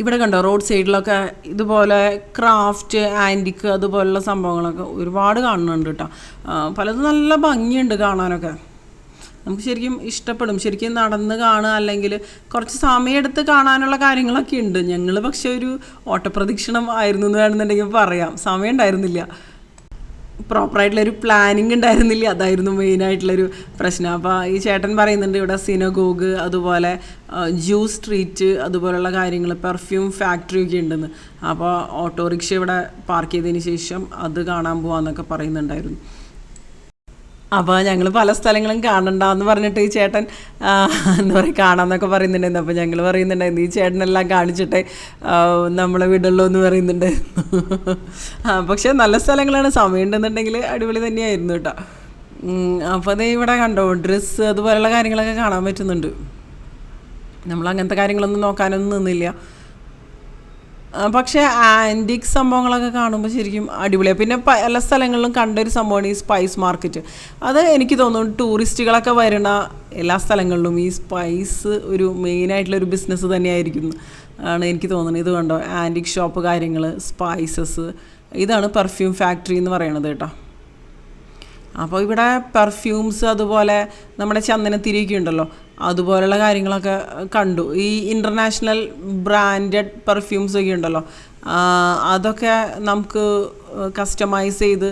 Speaker 1: ഇവിടെ കണ്ടോ റോഡ് സൈഡിലൊക്കെ ഇതുപോലെ ക്രാഫ്റ്റ്, ആൻറ്റിക്ക് അതുപോലുള്ള സംഭവങ്ങളൊക്കെ ഒരുപാട് കാണുന്നുണ്ട് കേട്ടോ. പലതും നല്ല ഭംഗിയുണ്ട് കാണാനൊക്കെ. നമുക്ക് ശരിക്കും ഇഷ്ടപ്പെടും. ശരിക്കും നടന്ന് കാണുക അല്ലെങ്കിൽ കുറച്ച് സമയമെടുത്ത് കാണാനുള്ള കാര്യങ്ങളൊക്കെ ഉണ്ട്. ഞങ്ങൾ പക്ഷെ ഒരു ഓട്ടപ്രദക്ഷിണം ആയിരുന്നു എന്ന് വേണമെന്നുണ്ടെങ്കിൽ പറയാം. സമയം ഉണ്ടായിരുന്നില്ല, പ്രോപ്പറായിട്ടുള്ളൊരു പ്ലാനിങ് ഉണ്ടായിരുന്നില്ല. അതായിരുന്നു മെയിനായിട്ടുള്ളൊരു പ്രശ്നം. അപ്പോൾ ഈ ചേട്ടൻ പറയുന്നുണ്ട് ഇവിടെ സിനഗോഗ്, അതുപോലെ ജ്യൂസ് സ്ട്രീറ്റ്, അതുപോലുള്ള കാര്യങ്ങൾ, പെർഫ്യൂം ഫാക്ടറി ഒക്കെ ഉണ്ടെന്ന്. അപ്പോൾ ഓട്ടോറിക്ഷ ഇവിടെ പാർക്ക് ചെയ്തതിന് ശേഷം അത് കാണാൻ പോകാമെന്നൊക്കെ പറയുന്നുണ്ടായിരുന്നു. അപ്പോൾ ഞങ്ങൾ പല സ്ഥലങ്ങളും കാണണ്ടെന്ന് പറഞ്ഞിട്ട് ഈ ചേട്ടൻ എന്താ പറയുക കാണാമെന്നൊക്കെ പറയുന്നുണ്ടായിരുന്നു. അപ്പോൾ ഞങ്ങൾ പറയുന്നുണ്ടായിരുന്നു ഈ ചേട്ടനെല്ലാം കാണിച്ചിട്ടേ നമ്മളെ വിടുള്ളൂ എന്ന് പറയുന്നുണ്ടായിരുന്നു. പക്ഷേ നല്ല സ്ഥലങ്ങളാണ്, സമയമുണ്ടെന്നുണ്ടെങ്കിൽ അടിപൊളി തന്നെയായിരുന്നു കേട്ടോ. അപ്പോൾ അതേ ഇവിടെ കണ്ടോ ഡ്രസ്സ് അതുപോലെയുള്ള കാര്യങ്ങളൊക്കെ കാണാൻ പറ്റുന്നുണ്ട്. നമ്മൾ അങ്ങനത്തെ കാര്യങ്ങളൊന്നും നോക്കാനൊന്നും നിന്നില്ല. പക്ഷേ ആൻറ്റിക് സംഭവങ്ങളൊക്കെ കാണുമ്പോൾ ശരിക്കും അടിപൊളിയാണ്. പിന്നെ പല സ്ഥലങ്ങളിലും കണ്ടൊരു സംഭവമാണ് ഈ സ്പൈസ് മാർക്കറ്റ്. അത് എനിക്ക് തോന്നുന്നു ടൂറിസ്റ്റുകളൊക്കെ വരുന്ന എല്ലാ സ്ഥലങ്ങളിലും ഈ സ്പൈസ് ഒരു മെയിനായിട്ടുള്ളൊരു ബിസിനസ് തന്നെയായിരിക്കും ആണ് എനിക്ക് തോന്നുന്നത്. ഇത് കണ്ടോ ആൻറ്റിക് ഷോപ്പ് കാര്യങ്ങൾ, സ്പൈസസ്, ഇതാണ് പെർഫ്യൂം ഫാക്ടറി എന്ന് പറയണത് കേട്ടോ. അപ്പോൾ ഇവിടെ പെർഫ്യൂംസ്, അതുപോലെ നമ്മുടെ ചന്ദനത്തിരിയൊക്കെ ഉണ്ടല്ലോ, അതുപോലെയുള്ള കാര്യങ്ങളൊക്കെ കണ്ടു. ഈ ഇൻ്റർനാഷണൽ ബ്രാൻഡഡ് പെർഫ്യൂംസ് ഒക്കെ ഉണ്ടല്ലോ, അതൊക്കെ നമുക്ക് കസ്റ്റമൈസ് ചെയ്ത്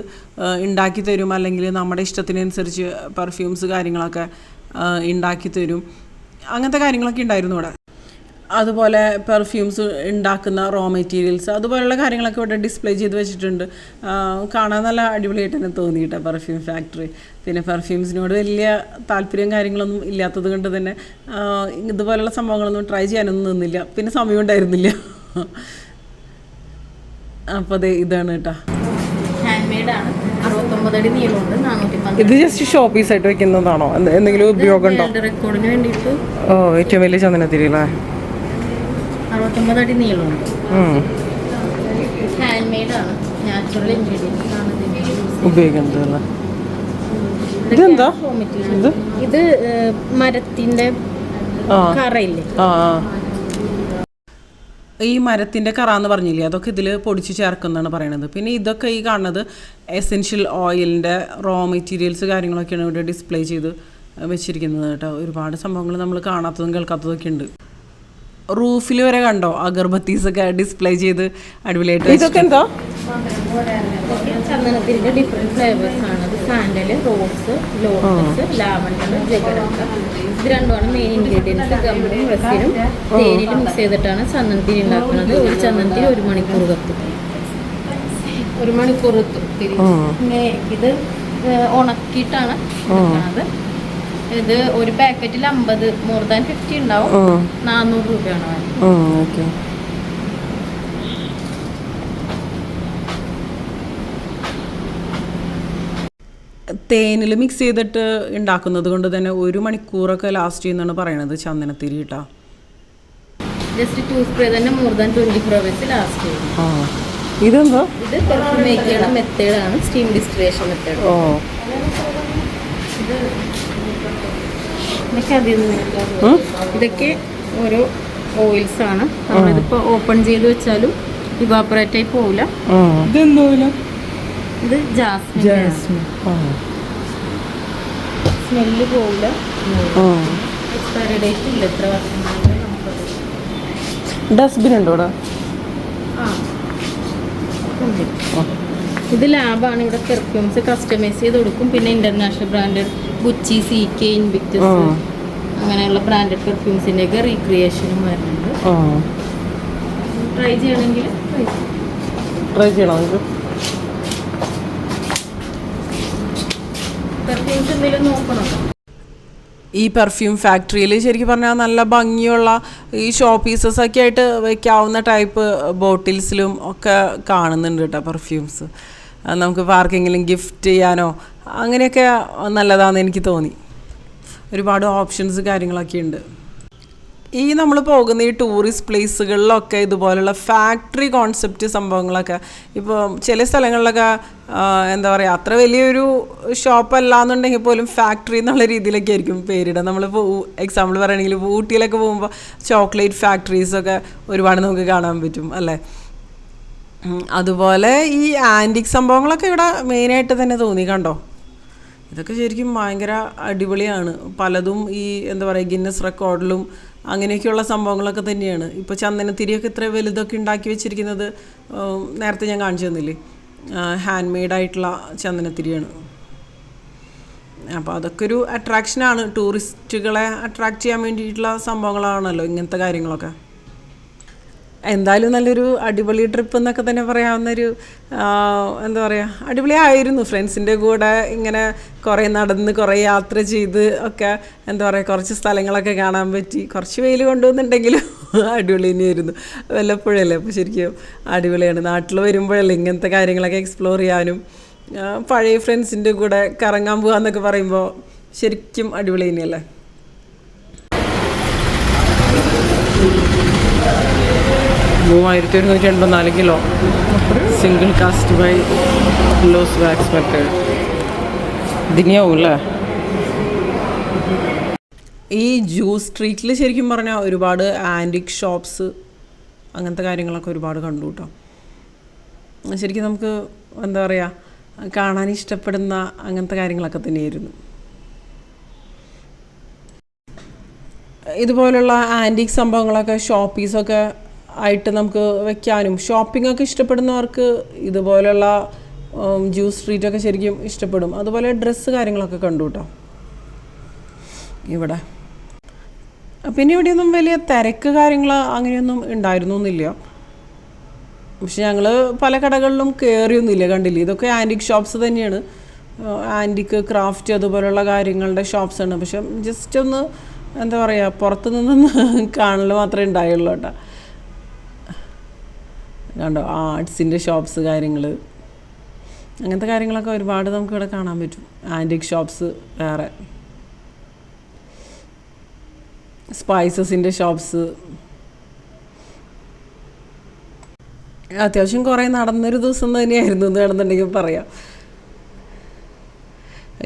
Speaker 1: ഉണ്ടാക്കി തരും, അല്ലെങ്കിൽ നമ്മുടെ ഇഷ്ടത്തിനനുസരിച്ച് പെർഫ്യൂംസ് കാര്യങ്ങളൊക്കെ ഉണ്ടാക്കി തരും. അങ്ങനത്തെ കാര്യങ്ങളൊക്കെ ഉണ്ടായിരുന്നു ഇവിടെ. അതുപോലെ പെർഫ്യൂംസ് ഉണ്ടാക്കുന്ന റോ മെറ്റീരിയൽസ് അതുപോലെയുള്ള കാര്യങ്ങളൊക്കെ ഇവിടെ ഡിസ്പ്ലേ ചെയ്ത് വെച്ചിട്ടുണ്ട്. കാണാൻ നല്ല അടിപൊളിയായിട്ട് തന്നെ തോന്നിയിട്ടാണ് പെർഫ്യൂം ഫാക്ടറി. പിന്നെ പെർഫ്യൂംസിനോട് വലിയ താല്പര്യം കാര്യങ്ങളൊന്നും ഇല്ലാത്തത് കൊണ്ട് തന്നെ ഇതുപോലെയുള്ള സംഭവങ്ങളൊന്നും ട്രൈ ചെയ്യാനൊന്നും നിന്നില്ല. പിന്നെ സമയം ഉണ്ടായിരുന്നില്ല. അപ്പോൾ അതെ ഇതാണ് കേട്ടോ. ഇത് ജസ്റ്റ് ഷോ പീസായിട്ട് വെക്കുന്നതാണോ? എന്തെങ്കിലും ഉപയോഗമുണ്ടോ? ഓ, ഏറ്റവും വലിയ ചന്ദനത്തിരി അല്ലേ?
Speaker 4: 69 അടി നീളമുണ്ട്. ഹാൻഡ് മെയ്ഡ് ആണ്, നാച്ചുറൽ ഇൻഗ്രീഡിയൻസ് ആണ്
Speaker 1: ഉപയോഗിക്കുന്നത്. ഇതെന്താ
Speaker 4: ഇത്? മരത്തിന്റെ കറയില്ലേ?
Speaker 1: ഈ മരത്തിൻ്റെ കറ എന്ന് പറഞ്ഞില്ലേ, അതൊക്കെ ഇതിൽ പൊടിച്ച് ചേർക്കുന്നതാണ് പറയണത്. പിന്നെ ഇതൊക്കെ ഈ കാണുന്നത് എസെൻഷ്യൽ ഓയിലിൻ്റെ റോ മെറ്റീരിയൽസ് കാര്യങ്ങളൊക്കെയാണ് ഇവിടെ ഡിസ്പ്ലേ ചെയ്ത് വെച്ചിരിക്കുന്നത് കേട്ടോ. ഒരുപാട് സംഭവങ്ങൾ നമ്മൾ കാണാത്തതും കേൾക്കാത്തതൊക്കെ ഉണ്ട്. റൂഫിൽ വരെ കണ്ടോ അഗർബത്തീസൊക്കെ ഡിസ്പ്ലേ ചെയ്ത് അടിപൊളിയായിട്ട്. ഇതൊക്കെ എന്താ?
Speaker 4: ചന്ദനത്തിന്റെ ഡിഫറെന്റ് ഫ്ലേവേഴ്സ് ആണ്. അത് സാൻഡല്, റോസ്, ലോട്ടസ്, ലാവണ്ടർ, ജഗരക്ക, ഇത് രണ്ടുമാണ് മെയിൻ ഇൻഗ്രീഡിയൻസ്. ഗമ്മും റസിനും തേനിലും മിക്സ് ചെയ്തിട്ടാണ് ചന്ദനത്തിരി ഉണ്ടാക്കുന്നത്. ഒരു ചന്ദനത്തിരി 1 മണിക്കൂർ കത്തും. 1 മണിക്കൂർ കത്തും. ഇത് ഉണക്കിയിട്ടാണ് എടുക്കുന്നത്. ഇത് ഒരു പാക്കറ്റിൽ 50, മോർ ദാൻ 50 ഉണ്ടാവും. 400 രൂപയാണ്.
Speaker 1: തേനിൽ മിക്സ് ചെയ്തിട്ട് ഉണ്ടാക്കുന്നത് കൊണ്ട് തന്നെ 1 മണിക്കൂറൊക്കെ ലാസ്റ്റ് ചെയ്യുന്നതാണ് പറയണത് ചന്ദനത്തിരി കേട്ടോ.
Speaker 4: ജസ്റ്റ് 2 സ്പ്രേ തന്നെ മോർ ദാൻ 24 hours ലാസ്റ്റ് ചെയ്യും.
Speaker 1: ഇതെന്താ?
Speaker 4: ഇത് പെർഫ്യൂം മേക്ക് ചെയ്യുന്ന മെത്തേഡാണ്, സ്റ്റീം ഡിസ്റ്റിലേഷൻ മെത്തേഡ്. ഇതൊക്കെ ഓരോ ഓയിൽസ് ആണ്. നമ്മളിതിപ്പോ ഓപ്പൺ ചെയ്ത് വെച്ചാലും ഇവാപ്പറേറ്റ് ആയി പോവില്ല. ഇത് ജാസ്മിൻ, സ്മെല്ല് പോവില്ല. എക്സ്പയറി ഡേറ്റ് ഇല്ല. എത്ര വർഷം
Speaker 1: ഡസ്റ്റ്ബിൻ ഉണ്ടോ ഇവിടെ?
Speaker 4: ഇത് ലാബാണ്. ഇവിടെ പെർഫ്യൂംസ് കസ്റ്റമൈസ് ചെയ്ത് കൊടുക്കും. പിന്നെ international branded Gucci, CK, Invictus അങ്ങനെയുള്ള ബ്രാൻഡഡ് പെർഫ്യൂംസിന്റെ ഒക്കെ റീക്രിയേഷനും വരുന്നുണ്ട്. ട്രൈ ചെയ്യണമെങ്കിൽ
Speaker 1: ട്രൈ ചെയ്യണം.
Speaker 4: പെർഫ്യൂംസ് എന്തെങ്കിലും നോക്കണം.
Speaker 1: ഈ പെർഫ്യൂം ഫാക്ടറിയിൽ ശരിക്കും പറഞ്ഞാൽ നല്ല ഭംഗിയുള്ള ഈ ഷോ പീസസ് ഒക്കെ ആയിട്ട് വയ്ക്കാവുന്ന ടൈപ്പ് ബോട്ടിൽസിലും ഒക്കെ കാണുന്നുണ്ട് കേട്ടോ പെർഫ്യൂംസ്. നമുക്ക് ആർക്കെങ്കിലും ഗിഫ്റ്റ് ചെയ്യാനോ അങ്ങനെയൊക്കെ നല്ലതാണെന്ന് എനിക്ക് തോന്നി. ഒരുപാട് ഓപ്ഷൻസ് കാര്യങ്ങളൊക്കെ ഉണ്ട്. ഈ നമ്മൾ പോകുന്ന ഈ ടൂറിസ്റ്റ് പ്ലേസുകളിലൊക്കെ ഇതുപോലുള്ള ഫാക്ടറി കോൺസെപ്റ്റ് സംഭവങ്ങളൊക്കെ ഇപ്പോൾ ചില സ്ഥലങ്ങളിലൊക്കെ എന്താ പറയുക അത്ര വലിയൊരു ഷോപ്പല്ല എന്നുണ്ടെങ്കിൽ പോലും ഫാക്ടറി എന്നുള്ള രീതിയിലൊക്കെ ആയിരിക്കും പേരിടുക. നമ്മളിപ്പോൾ എക്സാമ്പിൾ പറയുകയാണെങ്കിൽ ഊട്ടിയിലൊക്കെ പോകുമ്പോൾ ചോക്ലേറ്റ് ഫാക്ടറീസൊക്കെ ഒരുപാട് നമുക്ക് കാണാൻ പറ്റും അല്ലേ. അതുപോലെ ഈ ആൻറ്റിക് സംഭവങ്ങളൊക്കെ ഇവിടെ മെയിനായിട്ട് തന്നെ തോന്നി. കണ്ടോ ഇതൊക്കെ ശരിക്കും ഭയങ്കര അടിപൊളിയാണ്. പലതും ഈ എന്താ പറയുക ഗിന്നസ് റെക്കോർഡിലും അങ്ങനെയൊക്കെയുള്ള സംഭവങ്ങളൊക്കെ തന്നെയാണ്. ഇപ്പോൾ ചന്ദനത്തിരിയൊക്കെ ഇത്ര വലുതൊക്കെ ഉണ്ടാക്കി വെച്ചിരിക്കുന്നത് നേരത്തെ ഞാൻ കാണിച്ചു തന്നില്ലേ, ഹാൻഡ് മെയ്ഡായിട്ടുള്ള ചന്ദനത്തിരിയാണ്. അപ്പോൾ അതൊക്കെ ഒരു അട്രാക്ഷനാണ്, ടൂറിസ്റ്റുകളെ അട്രാക്റ്റ് ചെയ്യാൻ വേണ്ടിയിട്ടുള്ള സംഭവങ്ങളാണല്ലോ ഇങ്ങനത്തെ കാര്യങ്ങളൊക്കെ. എന്തായാലും നല്ലൊരു അടിപൊളി ട്രിപ്പ് എന്നൊക്കെ തന്നെ പറയാവുന്നൊരു എന്താ പറയുക അടിപൊളിയായിരുന്നു. ഫ്രണ്ട്സിൻ്റെ കൂടെ ഇങ്ങനെ കുറേ നടന്ന് കുറേ യാത്ര ചെയ്ത് ഒക്കെ എന്താ പറയുക കുറച്ച് സ്ഥലങ്ങളൊക്കെ കാണാൻ പറ്റി. കുറച്ച് വെയിൽ കൊണ്ടുവന്നുണ്ടെങ്കിലും അടിപൊളി തന്നെയായിരുന്നു. വല്ലപ്പോഴല്ലേ, അപ്പോൾ ശരിക്കും അടിപൊളിയാണ്. നാട്ടിൽ വരുമ്പോഴല്ലേ ഇങ്ങനത്തെ കാര്യങ്ങളൊക്കെ എക്സ്പ്ലോർ ചെയ്യാനും പഴയ ഫ്രണ്ട്സിൻ്റെ കൂടെ കറങ്ങാൻ പോകാമെന്നൊക്കെ പറയുമ്പോൾ ശരിക്കും അടിപൊളി തന്നെയല്ലേ. 3184 kilo single cast by lost wax method ഇതിനെയാവും അല്ലേ. ഈ ജ്യൂസ് സ്ട്രീറ്റിൽ ശരിക്കും പറഞ്ഞാൽ ഒരുപാട് ആൻറ്റിക് ഷോപ്സ് അങ്ങനത്തെ കാര്യങ്ങളൊക്കെ ഒരുപാട് കണ്ടു കേട്ടോ. ശരിക്കും നമുക്ക് എന്താ പറയുക കാണാൻ ഇഷ്ടപ്പെടുന്ന അങ്ങനത്തെ കാര്യങ്ങളൊക്കെ തന്നെയായിരുന്നു. ഇതുപോലുള്ള ആൻറ്റിക് സംഭവങ്ങളൊക്കെ ഷോപ്പീസൊക്കെ ആയിട്ട് നമുക്ക് വെക്കാനും ഷോപ്പിങ്ങൊക്കെ ഇഷ്ടപ്പെടുന്നവർക്ക് ഇതുപോലുള്ള ജ്യൂസ് സ്ട്രീറ്റൊക്കെ ശരിക്കും ഇഷ്ടപ്പെടും. അതുപോലെ ഡ്രസ്സ് കാര്യങ്ങളൊക്കെ കണ്ടു കേട്ടോ ഇവിടെ. പിന്നെ ഇവിടെയൊന്നും വലിയ തിരക്ക് കാര്യങ്ങൾ അങ്ങനെയൊന്നും ഉണ്ടായിരുന്നൊന്നുമില്ല. പക്ഷെ ഞങ്ങൾ പല കടകളിലും കയറിയൊന്നുമില്ല, കണ്ടില്ലേ. ഇതൊക്കെ ആൻറ്റിക് ഷോപ്സ് തന്നെയാണ്, ആൻറ്റിക് ക്രാഫ്റ്റ് അതുപോലുള്ള കാര്യങ്ങളുടെ ഷോപ്സാണ്. പക്ഷെ ജസ്റ്റ് ഒന്ന് എന്താ പറയുക പുറത്ത് നിന്നൊന്ന് കാണൽ മാത്രമേ ഉണ്ടായുള്ളൂ കേട്ടോ. കണ്ടോ ആർട്സിൻ്റെ ഷോപ്സ് കാര്യങ്ങൾ അങ്ങനത്തെ കാര്യങ്ങളൊക്കെ ഒരുപാട് നമുക്കിവിടെ കാണാൻ പറ്റും. ആൻറ്റിക് ഷോപ്സ് വേറെ, സ്പൈസസിൻ്റെ ഷോപ്സ്. അത്യാവശ്യം കുറേ നടന്നൊരു ദിവസം തന്നെയായിരുന്നു എന്ന് വേണമെന്നുണ്ടെങ്കിൽ പറയാം.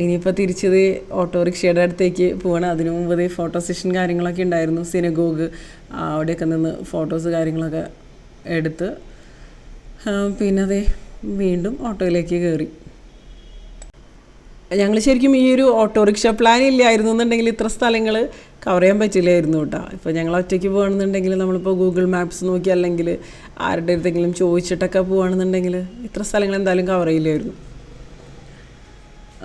Speaker 1: ഇനിയിപ്പോൾ തിരിച്ചത് ഓട്ടോറിക്ഷയുടെ അടുത്തേക്ക് പോവാണ്. അതിനു മുമ്പ് ഫോട്ടോ സെഷൻ കാര്യങ്ങളൊക്കെ ഉണ്ടായിരുന്നു. സിനഗോഗ് അവിടെയൊക്കെ നിന്ന് ഫോട്ടോസ് കാര്യങ്ങളൊക്കെ എടുത്ത് പിന്നെ അതേ വീണ്ടും ഓട്ടോയിലേക്ക് കയറി. ഞങ്ങൾ ശരിക്കും ഈ ഒരു ഓട്ടോറിക്ഷ പ്ലാൻ ഇല്ലായിരുന്നു എന്നുണ്ടെങ്കിൽ ഇത്ര സ്ഥലങ്ങൾ കവർ ചെയ്യാൻ പറ്റില്ലായിരുന്നു കേട്ടോ. ഇപ്പോൾ ഞങ്ങൾ ഒറ്റയ്ക്ക് പോകുകയാണെന്നുണ്ടെങ്കിൽ നമ്മളിപ്പോൾ ഗൂഗിൾ മാപ്സ് നോക്കി അല്ലെങ്കിൽ ആരുടെ അടുത്തെങ്കിലും ചോദിച്ചിട്ടൊക്കെ പോകുകയാണെന്നുണ്ടെങ്കിൽ ഇത്ര സ്ഥലങ്ങൾ എന്തായാലും കവർ ചെയ്യില്ലായിരുന്നു.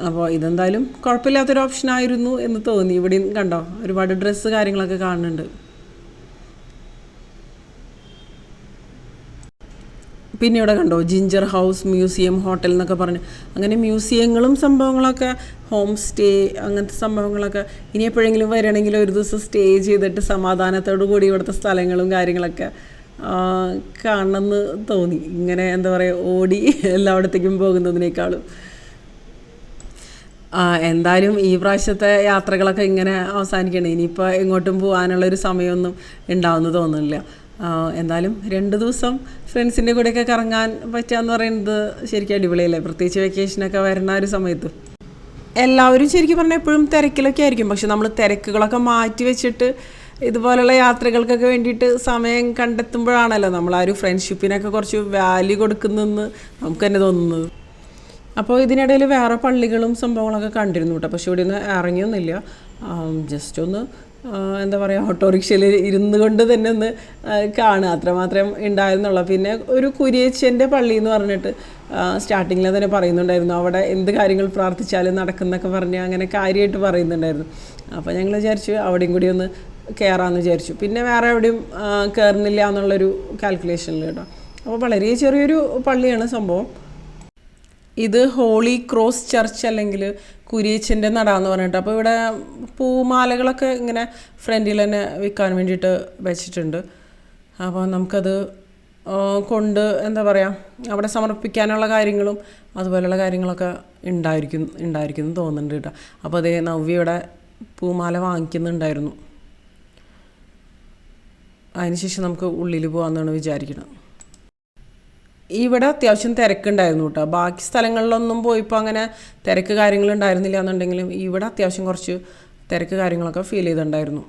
Speaker 1: അപ്പോൾ ഇതെന്തായാലും കുഴപ്പമില്ലാത്തൊരു ഓപ്ഷനായിരുന്നു എന്ന് തോന്നി. ഇവിടെയും കണ്ടോ ഒരുപാട് ഡ്രസ്സ് കാര്യങ്ങളൊക്കെ കാണുന്നുണ്ട്. പിന്നെ ഇവിടെ കണ്ടോ ജിഞ്ചർ ഹൗസ് മ്യൂസിയം ഹോട്ടൽ എന്നൊക്കെ പറഞ്ഞ് അങ്ങനെ മ്യൂസിയങ്ങളും സംഭവങ്ങളൊക്കെ ഹോം സ്റ്റേ അങ്ങനത്തെ സംഭവങ്ങളൊക്കെ ഇനി എപ്പോഴെങ്കിലും വരികയാണെങ്കിൽ ഒരു ദിവസം സ്റ്റേ ചെയ്തിട്ട് സമാധാനത്തോടു കൂടി ഇവിടുത്തെ സ്ഥലങ്ങളും കാര്യങ്ങളൊക്കെ കാണണമെന്ന് തോന്നി. ഇങ്ങനെ എന്താ പറയുക ഓടി എല്ലായിടത്തേക്കും പോകുന്നതിനേക്കാളും. എന്തായാലും ഈ പ്രാവശ്യത്തെ യാത്രകളൊക്കെ ഇങ്ങനെ അവസാനിക്കണം. ഇനിയിപ്പോൾ എങ്ങോട്ടും പോകാനുള്ളൊരു സമയമൊന്നും ഉണ്ടാവുമെന്ന് തോന്നുന്നില്ല. എന്തായാലും 2 ദിവസം ഫ്രണ്ട്സിൻ്റെ കൂടെയൊക്കെ കറങ്ങാൻ പറ്റുകയെന്ന് പറയുന്നത് ശരിക്കും അടിപൊളിയല്ലേ, പ്രത്യേകിച്ച് വെക്കേഷനൊക്കെ വരുന്ന ഒരു സമയത്ത്. എല്ലാവരും ശരിക്കും പറഞ്ഞാൽ എപ്പോഴും തിരക്കിലൊക്കെ ആയിരിക്കും. പക്ഷെ നമ്മൾ തിരക്കുകളൊക്കെ മാറ്റി വെച്ചിട്ട് ഇതുപോലുള്ള യാത്രകൾക്കൊക്കെ വേണ്ടിയിട്ട് സമയം കണ്ടെത്തുമ്പോഴാണല്ലോ നമ്മൾ ആ ഒരു ഫ്രണ്ട്ഷിപ്പിനൊക്കെ കുറച്ച് വാല്യൂ കൊടുക്കുന്നതെന്ന് നമുക്ക് തന്നെ തോന്നുന്നത്. അപ്പോൾ ഇതിനിടയിൽ വേറെ പള്ളികളും സംഭവങ്ങളൊക്കെ കണ്ടിരുന്നു കേട്ടോ. പക്ഷെ ഇവിടെ ഒന്നും ഇറങ്ങിയൊന്നുമില്ല. ജസ്റ്റ് ഒന്ന് എന്താ പറയുക ഓട്ടോറിക്ഷയിൽ ഇരുന്ന് കൊണ്ട് തന്നെ ഒന്ന് കാണുക അത്രമാത്രം ഉണ്ടായിരുന്നുള്ളൂ. പിന്നെ ഒരു കുരിയച്ചൻ്റെ പള്ളി എന്ന് പറഞ്ഞിട്ട് സ്റ്റാർട്ടിങ്ങിൽ തന്നെ പറയുന്നുണ്ടായിരുന്നു. അവിടെ എന്ത് കാര്യങ്ങൾ പ്രാർത്ഥിച്ചാലും നടക്കുന്നൊക്കെ പറഞ്ഞ് അങ്ങനെ കാര്യമായിട്ട് പറയുന്നുണ്ടായിരുന്നു. അപ്പോൾ ഞങ്ങൾ വിചാരിച്ചു അവിടെയും കൂടി ഒന്ന് കയറാമെന്ന് വിചാരിച്ചു. പിന്നെ വേറെ എവിടെയും കയറുന്നില്ല എന്നുള്ളൊരു കാൽക്കുലേഷനിൽ കേട്ടോ. അപ്പോൾ വളരെ ചെറിയൊരു പള്ളിയാണ് സംഭവം. ഇത് ഹോളി ക്രോസ് ചർച്ച് അല്ലെങ്കിൽ കുരിയച്ചൻ്റെ നട എന്ന് പറഞ്ഞിട്ട്. അപ്പോൾ ഇവിടെ പൂമാലകളൊക്കെ ഇങ്ങനെ ഫ്രണ്ടിൽ തന്നെ വിൽക്കാൻ വേണ്ടിയിട്ട് വെച്ചിട്ടുണ്ട്. അപ്പോൾ നമുക്കത് കൊണ്ട് എന്താ പറയുക അവിടെ സമർപ്പിക്കാനുള്ള കാര്യങ്ങളും അതുപോലെയുള്ള കാര്യങ്ങളൊക്കെ ഉണ്ടായിരിക്കും തോന്നുന്നുണ്ട് കേട്ടോ. അപ്പോൾ അതേ നവ്യയുടെ പൂമാല വാങ്ങിക്കുന്നുണ്ടായിരുന്നു. അതിനുശേഷം നമുക്ക് ഉള്ളിൽ പോകാമെന്നാണ് വിചാരിക്കുന്നത്. ഇവിടെ അത്യാവശ്യം തിരക്കുണ്ടായിരുന്നു കേട്ടോ. ബാക്കി സ്ഥലങ്ങളിലൊന്നും പോയിപ്പോൾ അങ്ങനെ തിരക്ക് കാര്യങ്ങളുണ്ടായിരുന്നില്ല എന്നുണ്ടെങ്കിലും ഇവിടെ അത്യാവശ്യം കുറച്ച് തിരക്ക് കാര്യങ്ങളൊക്കെ ഫീൽ ചെയ്തിട്ടുണ്ടായിരുന്നു.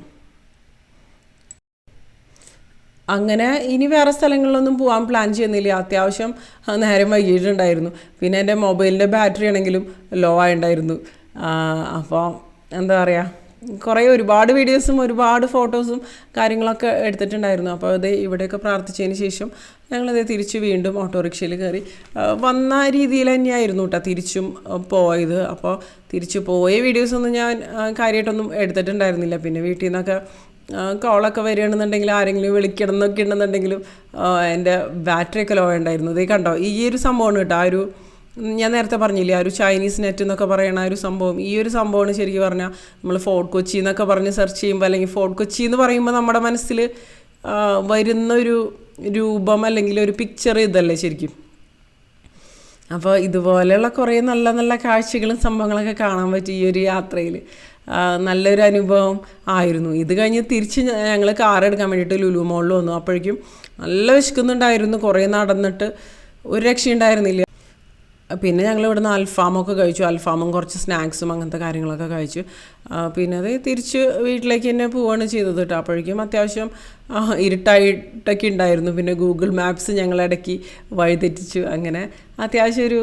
Speaker 1: അങ്ങനെ ഇനി വേറെ സ്ഥലങ്ങളിലൊന്നും പോകാൻ പ്ലാൻ ചെയ്യുന്നില്ല. അത്യാവശ്യം നേരം വൈകിട്ടുണ്ടായിരുന്നു. പിന്നെ എൻ്റെ മൊബൈലിൻ്റെ ബാറ്ററി ആണെങ്കിലും ലോ ആയിട്ടുണ്ടായിരുന്നു. അപ്പോൾ എന്താ പറയുക, ഒരുപാട് വീഡിയോസും ഒരുപാട് ഫോട്ടോസും കാര്യങ്ങളൊക്കെ എടുത്തിട്ടുണ്ടായിരുന്നു. അപ്പോൾ അത് ഇവിടെയൊക്കെ പ്രാർത്ഥിച്ചതിന് ശേഷം ഞങ്ങളത് തിരിച്ച് വീണ്ടും ഓട്ടോറിക്ഷയിൽ കയറി വന്ന രീതിയിൽ തന്നെയായിരുന്നു കേട്ടോ തിരിച്ചും പോയത്. അപ്പോൾ തിരിച്ചു പോയ വീഡിയോസൊന്നും ഞാൻ കാര്യമായിട്ടൊന്നും എടുത്തിട്ടുണ്ടായിരുന്നില്ല. പിന്നെ വീട്ടിൽ നിന്നൊക്കെ കോളൊക്കെ വരികയാണെന്നുണ്ടെങ്കിൽ ആരെങ്കിലും വിളിക്കണം എന്നൊക്കെ ഉണ്ടെന്നുണ്ടെങ്കിലും എൻ്റെ ബാറ്ററിയൊക്കെ ലോ ഉണ്ടായിരുന്നു. ഇതേ കണ്ടോ, ഈ ഒരു സംഭവമാണ് കേട്ടോ, ആ ഒരു ഞാൻ നേരത്തെ പറഞ്ഞില്ലേ ആ ഒരു ചൈനീസ് നെറ്റ് എന്നൊക്കെ പറയുന്ന ഒരു സംഭവം. ഈ ഒരു സംഭവമാണ് ശരിക്കും പറഞ്ഞാൽ നമ്മൾ ഫോർട്ട് കൊച്ചി എന്നൊക്കെ പറഞ്ഞ് സെർച്ച് ചെയ്യുമ്പോൾ, അല്ലെങ്കിൽ ഫോർട്ട് കൊച്ചി എന്ന് പറയുമ്പോൾ നമ്മുടെ മനസ്സിൽ വരുന്നൊരു രൂപം അല്ലെങ്കിൽ ഒരു പിക്ചർ ഇതല്ലേ ശരിക്കും. അപ്പോൾ ഇതുപോലെയുള്ള കുറേ നല്ല നല്ല കാഴ്ചകളും സംഭവങ്ങളൊക്കെ കാണാൻ പറ്റി ഈ ഒരു യാത്രയിൽ. നല്ലൊരു അനുഭവം ആയിരുന്നു. ഇത് കഴിഞ്ഞ് തിരിച്ച് ഞങ്ങൾ കാർ എടുക്കാൻ വേണ്ടിയിട്ട് ലുലു മോളിൽ വന്നു. അപ്പോഴേക്കും നല്ല വിശക്കുന്നുണ്ടായിരുന്നു. കുറേ നടന്നിട്ട് ഒരു രക്ഷയുണ്ടായിരുന്നില്ല. പിന്നെ ഞങ്ങൾ ഇവിടുന്ന് അൽഫാമൊക്കെ കഴിച്ചു. അൽഫാമും കുറച്ച് സ്നാക്സും അങ്ങനത്തെ കാര്യങ്ങളൊക്കെ കഴിച്ചു. പിന്നെ അത് തിരിച്ച് വീട്ടിലേക്ക് തന്നെ പോവുകയാണ് ചെയ്തത് കേട്ടോ. അപ്പോഴേക്കും അത്യാവശ്യം ഇരുട്ടായിട്ടൊക്കെ ഉണ്ടായിരുന്നു. പിന്നെ ഗൂഗിൾ മാപ്സ് ഞങ്ങളിടയ്ക്ക് വഴിതെറ്റിച്ചു. അങ്ങനെ അത്യാവശ്യം ഒരു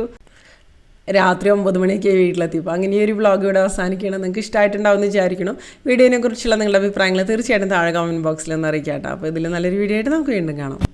Speaker 1: രാത്രി 9 മണിയൊക്കെ വീട്ടിലെത്തിയപ്പോൾ അങ്ങനെ ഈ ഒരു വ്ളോഗ് ഇവിടെ അവസാനിക്കണം. നിങ്ങൾക്ക് ഇഷ്ടമായിട്ടുണ്ടാവുമെന്ന് വിചാരിക്കണം. വീഡിയോനെ കുറിച്ചുള്ള നിങ്ങളുടെ അഭിപ്രായങ്ങൾ തീർച്ചയായിട്ടും താഴെ കമൻറ്റ് ബോക്സിൽ ഒന്ന് അറിയിക്കാം കേട്ടോ. അപ്പോൾ ഇതിൽ നല്ലൊരു വീഡിയോ ആയിട്ട് നമുക്ക് വീണ്ടും കാണാം.